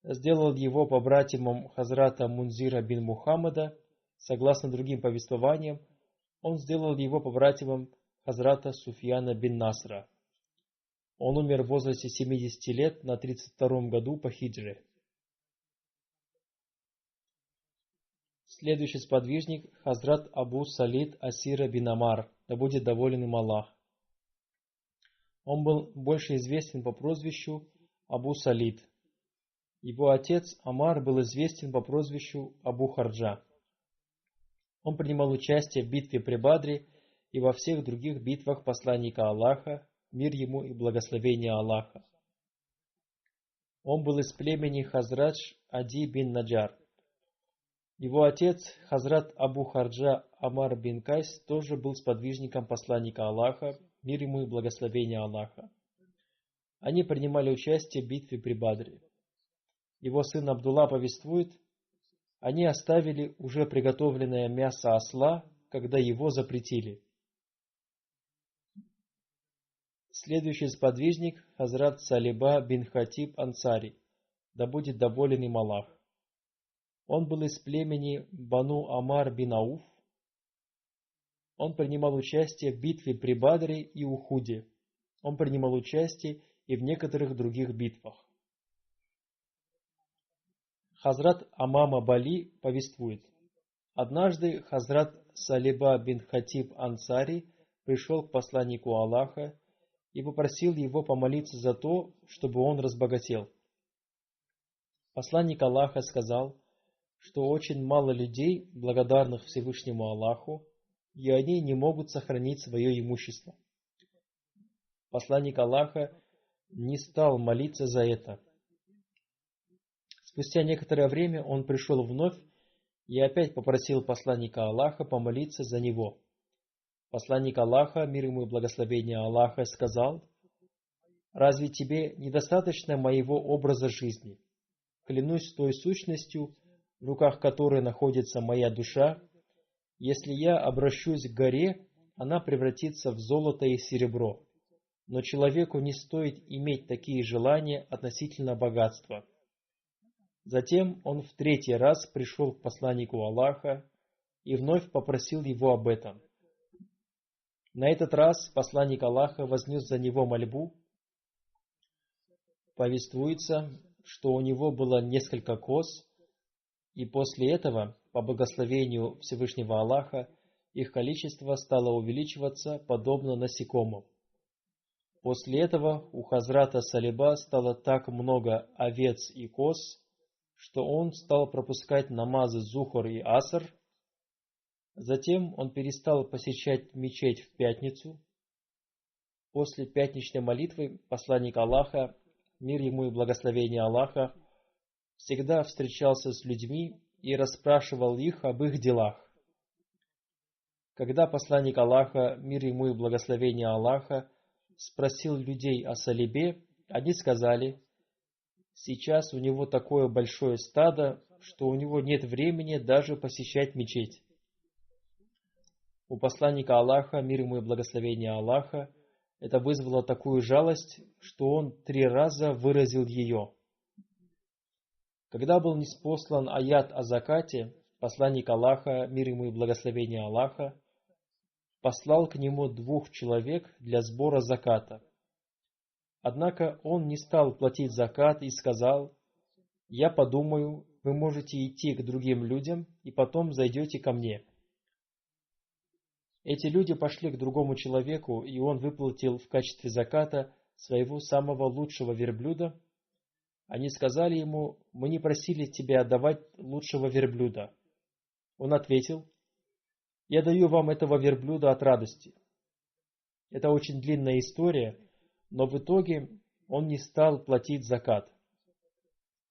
сделал его побратимом Хазрата Мунзира бин Мухаммада. Согласно другим повествованиям, он сделал его побратимом Хазрата Суфьяна бин Насра. Он умер в возрасте 70 лет на 32-м году по хиджре. Следующий сподвижник Хазрат Абу Салид Асира бин Амар, да будет доволен им Аллах. Он был больше известен по прозвищу Абу Салид. Его отец Амар был известен по прозвищу Абу Харджа. Он принимал участие в битве при Бадре и во всех других битвах посланника Аллаха, мир ему и благословение Аллаха. Он был из племени Хазрадж Ади бин Наджар. Его отец, Хазрат Абу Харджа Амар бин Кайс, тоже был сподвижником посланника Аллаха, мир ему и благословение Аллаха. Они принимали участие в битве при Бадре. Его сын Абдулла повествует, они оставили уже приготовленное мясо осла, когда его запретили. Следующий сподвижник Хазрат Салиба бин Хатиб Ансари, да будет доволен им Аллах. Он был из племени Бану Амар бин Ауф. Он принимал участие в битве при Бадре и Ухуде. Он принимал участие и в некоторых других битвах. Хазрат Амама Бали повествует. Однажды Хазрат Салиба бин Хатиб Ансари пришел к посланнику Аллаха и попросил его помолиться за то, чтобы он разбогател. Посланник Аллаха сказал, что очень мало людей, благодарных Всевышнему Аллаху, и они не могут сохранить свое имущество. Посланник Аллаха не стал молиться за это. Спустя некоторое время он пришел вновь и опять попросил посланника Аллаха помолиться за него. Посланник Аллаха, мир ему и благословение Аллаха, сказал: «Разве тебе недостаточно моего образа жизни? Клянусь той сущностью, в руках которой находится моя душа, если я обращусь к горе, она превратится в золото и серебро. Но человеку не стоит иметь такие желания относительно богатства». Затем он в 3-й раз пришел к посланнику Аллаха и вновь попросил его об этом. На этот раз посланник Аллаха вознес за него мольбу. Повествуется, что у него было несколько коз, и после этого, по благословению Всевышнего Аллаха, их количество стало увеличиваться подобно насекомым. После этого у Хазрата Салиба стало так много овец и коз, что он стал пропускать намазы Зухр и Аср. Затем он перестал посещать мечеть в пятницу. После пятничной молитвы посланник Аллаха, мир ему и благословение Аллаха, всегда встречался с людьми и расспрашивал их об их делах. Когда посланник Аллаха, мир ему и благословение Аллаха, спросил людей о Салибе, они сказали: «Сейчас у него такое большое стадо, что у него нет времени даже посещать мечеть». У посланника Аллаха, мир ему и благословение Аллаха, это вызвало такую жалость, что он 3 раза выразил ее. Когда был ниспослан аят о закате, посланник Аллаха, мир ему и благословение Аллаха, послал к нему 2 человек для сбора заката. Однако он не стал платить закат и сказал: «Я подумаю, вы можете идти к другим людям и потом зайдете ко мне». Эти люди пошли к другому человеку, и он выплатил в качестве заката своего самого лучшего верблюда. Они сказали ему: «Мы не просили тебя отдавать лучшего верблюда». Он ответил: «Я даю вам этого верблюда от радости». Это очень длинная история, но в итоге он не стал платить закат.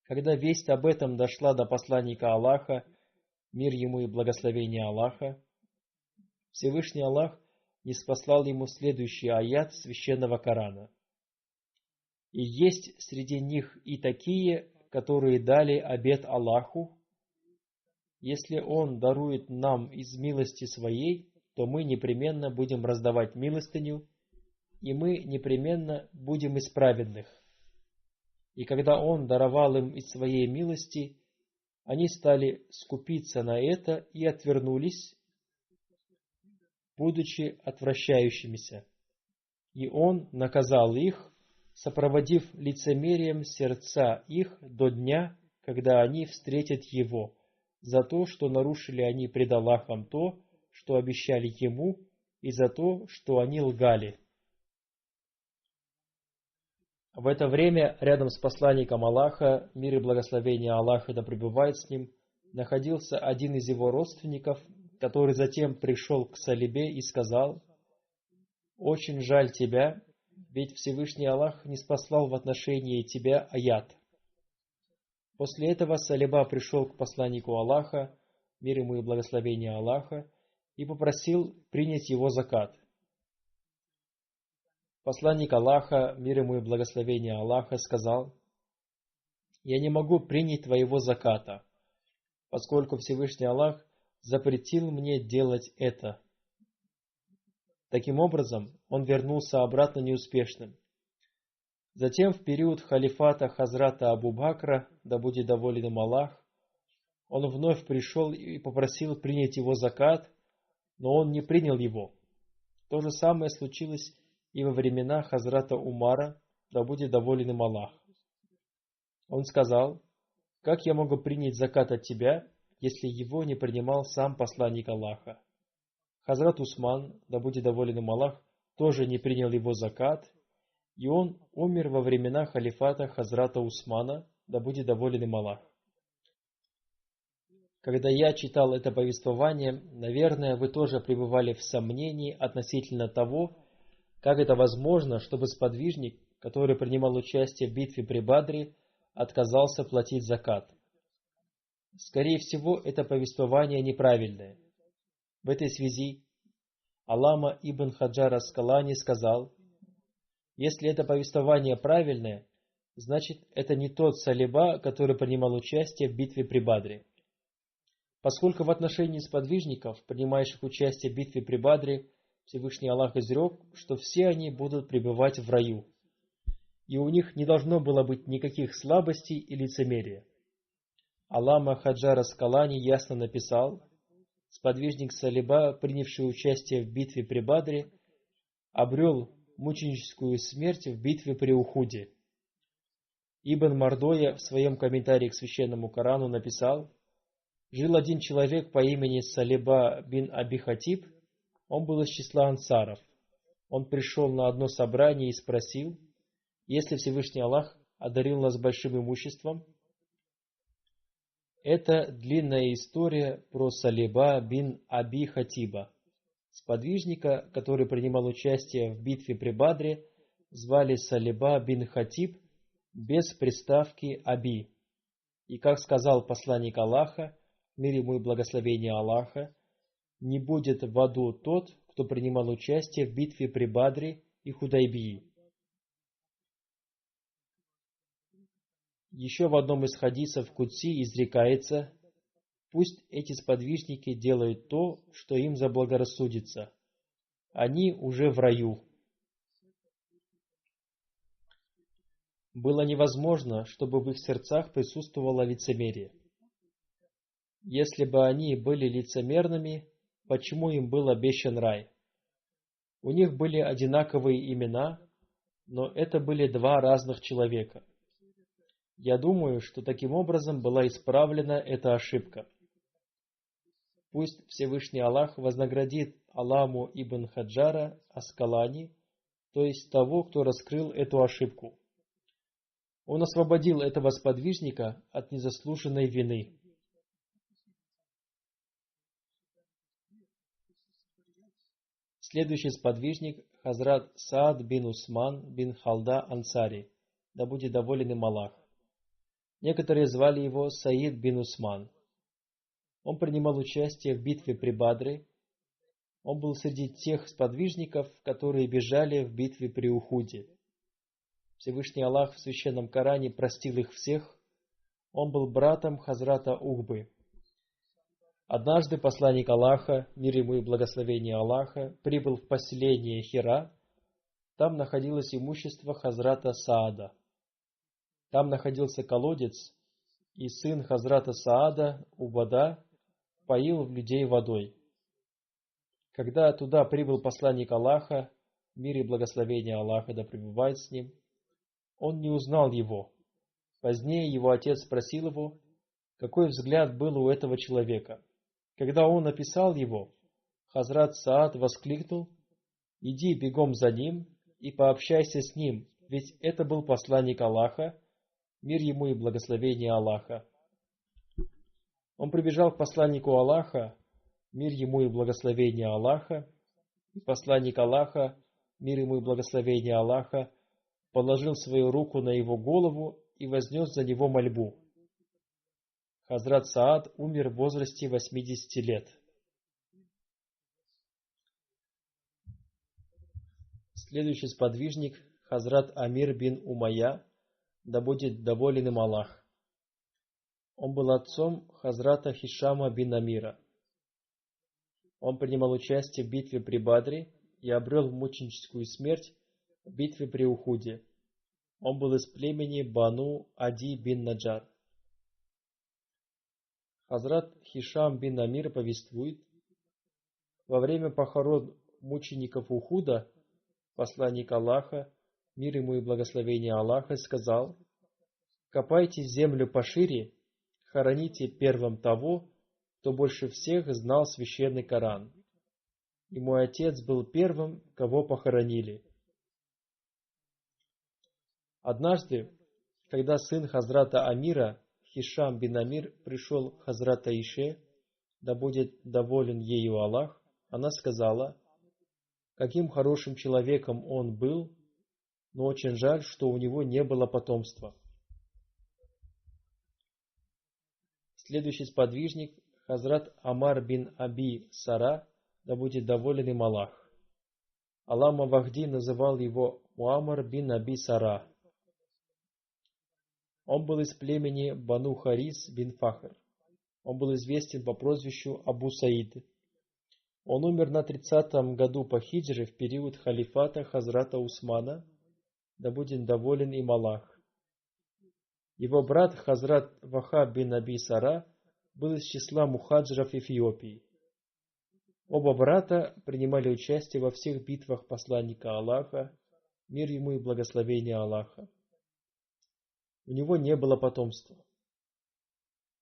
Когда весть об этом дошла до посланника Аллаха, мир ему и благословение Аллаха, Всевышний Аллах ниспослал ему следующий аят священного Корана. «И есть среди них и такие, которые дали обет Аллаху. Если Он дарует нам из милости Своей, то мы непременно будем раздавать милостыню, и мы непременно будем из праведных». И когда Он даровал им из Своей милости, они стали скупиться на это и отвернулись, будучи отвращающимися. И Он наказал их, сопроводив лицемерием сердца их до дня, когда они встретят Его, за то, что нарушили они пред Аллахом то, что обещали Ему, и за то, что они лгали. В это время рядом с посланником Аллаха, мир и благословение Аллаха да пребывает с ним, находился один из его родственников, который затем пришел к Салибе и сказал: «Очень жаль тебя, ведь Всевышний Аллах ниспослал в отношении тебя аят». После этого Салиба пришел к посланнику Аллаха, мир ему и благословение Аллаха, и попросил принять его закат. Посланник Аллаха, мир ему и благословение Аллаха, сказал: «Я не могу принять твоего заката, поскольку Всевышний Аллах запретил мне делать это». Таким образом, он вернулся обратно неуспешным. Затем, в период халифата Хазрата Абу Бакра, да будет доволен им Аллах, он вновь пришел и попросил принять его закат, но он не принял его. То же самое случилось и во времена Хазрата Умара, да будет доволен им Аллах. Он сказал: «Как я могу принять закат от тебя, если его не принимал сам посланник Аллаха?» Хазрат Усман, да будет доволен им Аллах, тоже не принял его закат, и он умер во времена халифата Хазрата Усмана, да будет доволен им Аллах. Когда я читал это повествование, наверное, вы тоже пребывали в сомнении относительно того, как это возможно, чтобы сподвижник, который принимал участие в битве при Бадре, отказался платить закат. Скорее всего, это повествование неправильное. В этой связи Аллама ибн Хаджар ас-Скалани сказал: «Если это повествование правильное, значит, это не тот Салиба, который принимал участие в битве при Бадре. Поскольку в отношении сподвижников, принимающих участие в битве при Бадре, Всевышний Аллах изрек, что все они будут пребывать в раю, и у них не должно было быть никаких слабостей и лицемерия». Аллама Хаджар ас-Скалани ясно написал: сподвижник Салиба, принявший участие в битве при Бадре, обрел мученическую смерть в битве при Ухуде. Ибн Мардоя в своем комментарии к священному Корану написал: жил один человек по имени Салиба бин Аби Хатиб, он был из числа ансаров. Он пришел на одно собрание и спросил: если Всевышний Аллах одарил нас большим имуществом? Это длинная история про Салиба бин Аби Хатиба. Сподвижника, который принимал участие в битве при Бадре, звали Салиба бин Хатиб без приставки Аби. И как сказал посланник Аллаха, мир ему и благословение Аллаха, не будет в аду тот, кто принимал участие в битве при Бадре и Худайбии. Еще в одном из хадисов Кудси изрекается: пусть эти сподвижники делают то, что им заблагорассудится. Они уже в раю. Было невозможно, чтобы в их сердцах присутствовало лицемерие. Если бы они были лицемерными, почему им был обещан рай? У них были одинаковые имена, но это были два разных человека. Я думаю, что таким образом была исправлена эта ошибка. Пусть Всевышний Аллах вознаградит Аламу ибн Хаджара Аскалани, то есть того, кто раскрыл эту ошибку. Он освободил этого сподвижника от незаслуженной вины. Следующий сподвижник – Хазрат Саад бин Усман бин Халда Ансари, да будет доволен им Аллах. Некоторые звали его Саид бин Усман. Он принимал участие в битве при Бадре. Он был среди тех сподвижников, которые бежали в битве при Ухуде. Всевышний Аллах в Священном Коране простил их всех. Он был братом Хазрата Ухбы. Однажды посланник Аллаха, мир ему и благословение Аллаха, прибыл в поселение Хира. Там находилось имущество Хазрата Саада. Там находился колодец, и сын Хазрата Саада, Убада, поил людей водой. Когда туда прибыл посланник Аллаха, мир и благословение Аллаха да пребывает с ним, он не узнал его. Позднее его отец спросил его, какой взгляд был у этого человека. Когда он описал его, Хазрат Саад воскликнул: «Иди бегом за ним и пообщайся с ним, ведь это был посланник Аллаха, мир ему и благословение Аллаха». Он прибежал к посланнику Аллаха, мир ему и благословение Аллаха, и посланник Аллаха, мир ему и благословение Аллаха, положил свою руку на его голову и вознес за него мольбу. Хазрат Саад умер в возрасте 80 лет. Следующий сподвижник – Хазрат Амир бин Умайя, да будет доволен им Аллах. Он был отцом Хазрата Хишама бин Амира. Он принимал участие в битве при Бадре и обрел мученическую смерть в битве при Ухуде. Он был из племени Бану Ади бин Наджар. Хазрат Хишам бин Амир повествует: во время похорон мучеников Ухуда посланник Аллаха, мир ему и благословение Аллаха, сказал: «Копайте землю пошире, хороните первым того, кто больше всех знал священный Коран. И мой отец был первым, кого похоронили». Однажды, когда сын Хазрата Амира, Хишам бин Амир, пришел к Хазрат Аише, да будет доволен ею Аллах, она сказала, каким хорошим человеком он был, но очень жаль, что у него не было потомства. Следующий сподвижник – Хазрат Амар бин Аби Сара, да будет доволен им Аллах. Аллама Вахди называл его Муамар бин Аби Сара. Он был из племени Бану Харис бин Фахр. Он был известен по прозвищу Абу Саид. Он умер на 30-м году по хиджре в период халифата Хазрата Усмана, да будет доволен им Аллах. Его брат Хазрат Вахаб бин Аби Сара был из числа мухаджиров Эфиопии. Оба брата принимали участие во всех битвах посланника Аллаха, мир ему и благословение Аллаха. У него не было потомства.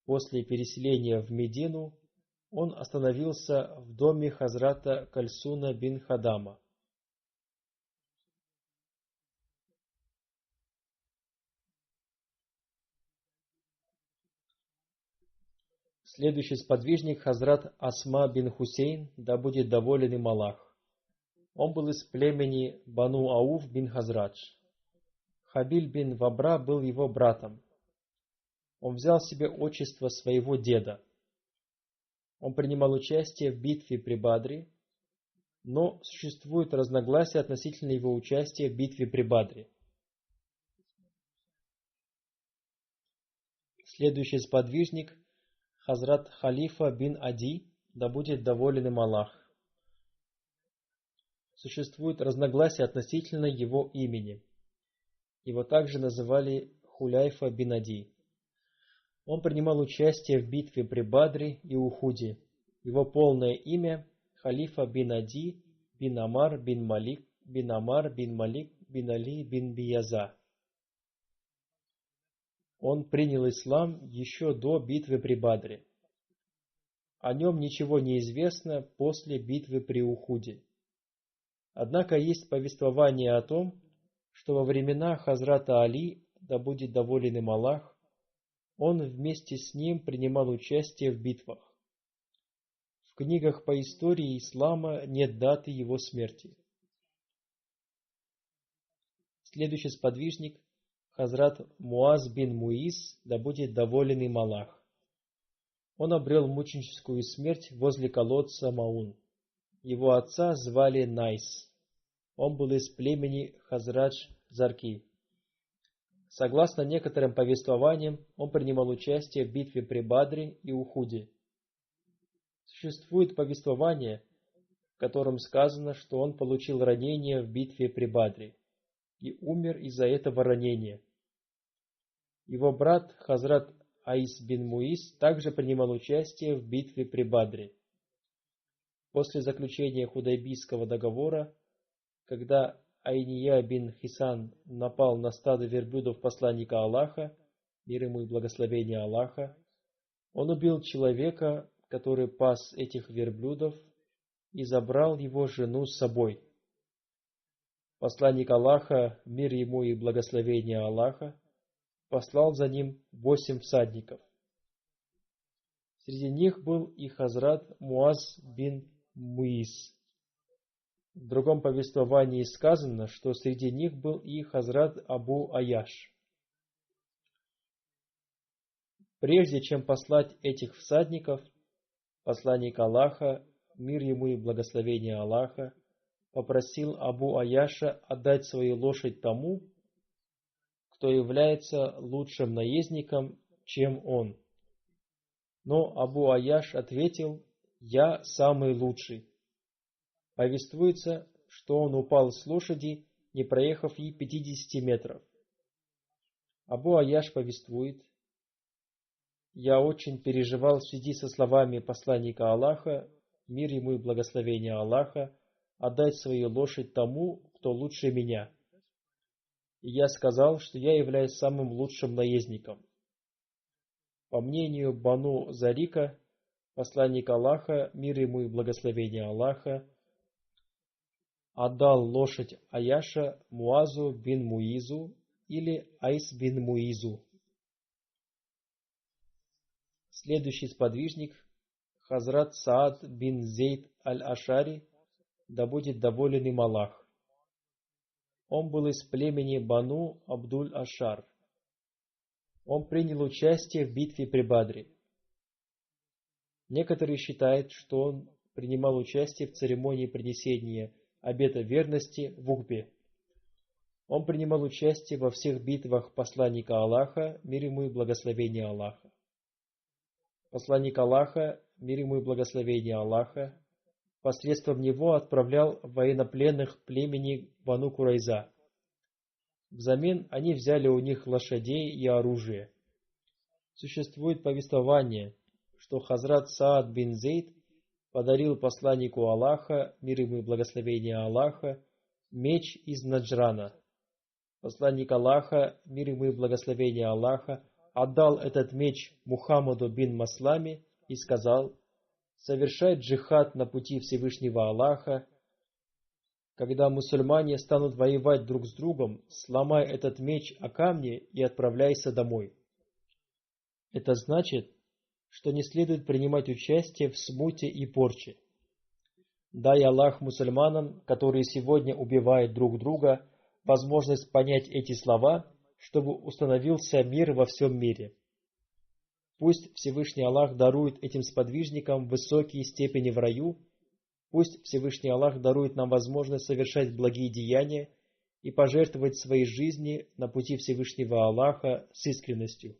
После переселения в Медину он остановился в доме Хазрата Кальсуна бин Хадама. Следующий сподвижник – Хазрат Асма бин Хусейн, да будет доволен им Аллах. Он был из племени Бану Ауф бин Хазрадж. Хабиль бин Вабра был его братом. Он взял себе отчество своего деда. Он принимал участие в битве при Бадре, но существует разногласие относительно его участия в битве при Бадре. Следующий сподвижник – Хазрат Халифа бин Ади, да будет доволен им Аллах. Существует разногласие относительно его имени. Его также называли Хуляйфа бин Ади. Он принимал участие в битве при Бадре и Ухуде. Его полное имя – Халифа бин Ади бин Амар бин Малик бин Амар бин Малик бин Али бин Бияза. Он принял ислам еще до битвы при Бадре. О нем ничего не известно после битвы при Ухуде. Однако есть повествование о том, что во времена Хазрата Али, да будет доволен им Аллах, он вместе с ним принимал участие в битвах. В книгах по истории ислама нет даты его смерти. Следующий сподвижник – Хазрат Муаз бин Муиз, да будет доволен им Аллах. Он обрел мученическую смерть возле колодца Маун. Его отца звали Найс. Он был из племени Хазрадж Зарки. Согласно некоторым повествованиям, он принимал участие в битве при Бадре и Ухуде. Существует повествование, в котором сказано, что он получил ранение в битве при Бадре и умер из-за этого ранения. Его брат Хазрат Аис бин Муиз также принимал участие в битве при Бадре. После заключения Худайбийского договора, когда Айния бин Хисан напал на стадо верблюдов посланника Аллаха, мир ему и благословение Аллаха, он убил человека, который пас этих верблюдов, и забрал его жену с собой. Посланник Аллаха, мир ему и благословение Аллаха, послал за ним 8 всадников. Среди них был и Хазрат Муаз бин Муиз. В другом повествовании сказано, что среди них был и Хазрат Абу Аяш. Прежде чем послать этих всадников, посланник Аллаха, мир ему и благословение Аллаха, попросил Абу Аяша отдать свою лошадь тому, кто является лучшим наездником, чем он. Но Абу Аяш ответил: «Я самый лучший». Повествуется, что он упал с лошади, не проехав и 50 метров. Абу Аяш повествует: «Я очень переживал в связи со словами посланника Аллаха, мир ему и благословение Аллаха, отдать свою лошадь тому, кто лучше меня. И я сказал, что я являюсь самым лучшим наездником». По мнению Бану Зарика, посланник Аллаха, мир ему и благословение Аллаха, отдал лошадь Аяша Муазу бин Муизу или Айс бин Муизу. Следующий сподвижник – Хазрат Саад бин Зейд аль-Ашари, да будет доволен им Аллах. Он был из племени Бану Абдуль-Ашар. Он принял участие в битве при Бадре. Некоторые считают, что он принимал участие в церемонии принесения обета верности в Ухбе. Он принимал участие во всех битвах посланника Аллаха, мир ему и благословение Аллаха. Посланник Аллаха, мир ему и благословение Аллаха, посредством него отправлял военнопленных племени Бану Курайза. Взамен они взяли у них лошадей и оружие. Существует повествование, что Хазрат Саад бин Зейд подарил посланнику Аллаха, мир ему и благословение Аллаха, меч из Наджрана. Посланник Аллаха, мир ему и благословение Аллаха, отдал этот меч Мухаммаду бин Масламе и сказал: «Совершай джихад на пути Всевышнего Аллаха. Когда мусульмане станут воевать друг с другом, сломай этот меч о камни и отправляйся домой». Это значит, что не следует принимать участие в смуте и порче. Дай Аллах мусульманам, которые сегодня убивают друг друга, возможность понять эти слова, чтобы установился мир во всем мире. Пусть Всевышний Аллах дарует этим сподвижникам высокие степени в раю, пусть Всевышний Аллах дарует нам возможность совершать благие деяния и пожертвовать своей жизни на пути Всевышнего Аллаха с искренностью.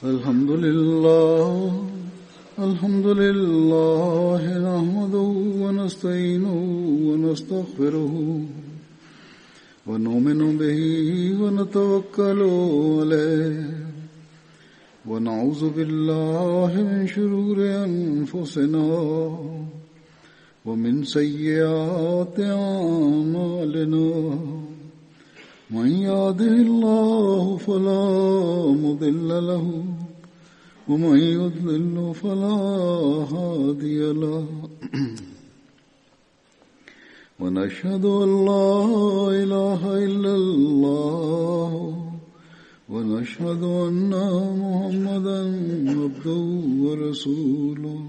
الحمد لله الحمد لله نحمده ونستعينه ونستغفره ونؤمن به ونتوكل عليه ونعوذ بالله من شرور أنفسنا ومن سيئات أعمالنا من يهده الله فلا مضل له ومن يضلل فلا هادي له ونشهد أن لا إله إلا الله ونشهد أن محمدا عبده ورسوله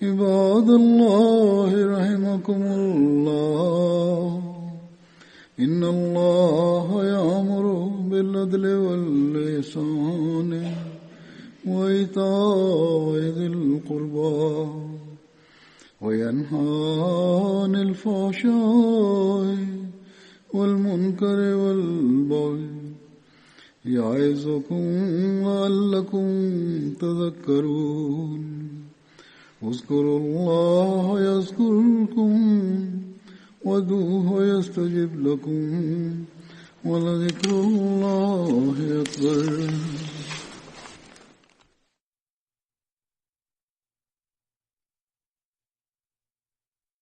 عباد الله رحمكم الله إن الله يأمر بالعدل والإحسان وإيتاء ذي القربى وينهى عن الفحشاء والمنكر والبغي يعظكم لعلكم تذكرون اذكروا الله يذكركم وادعوه يستجب لكم ولذكر الله أكبر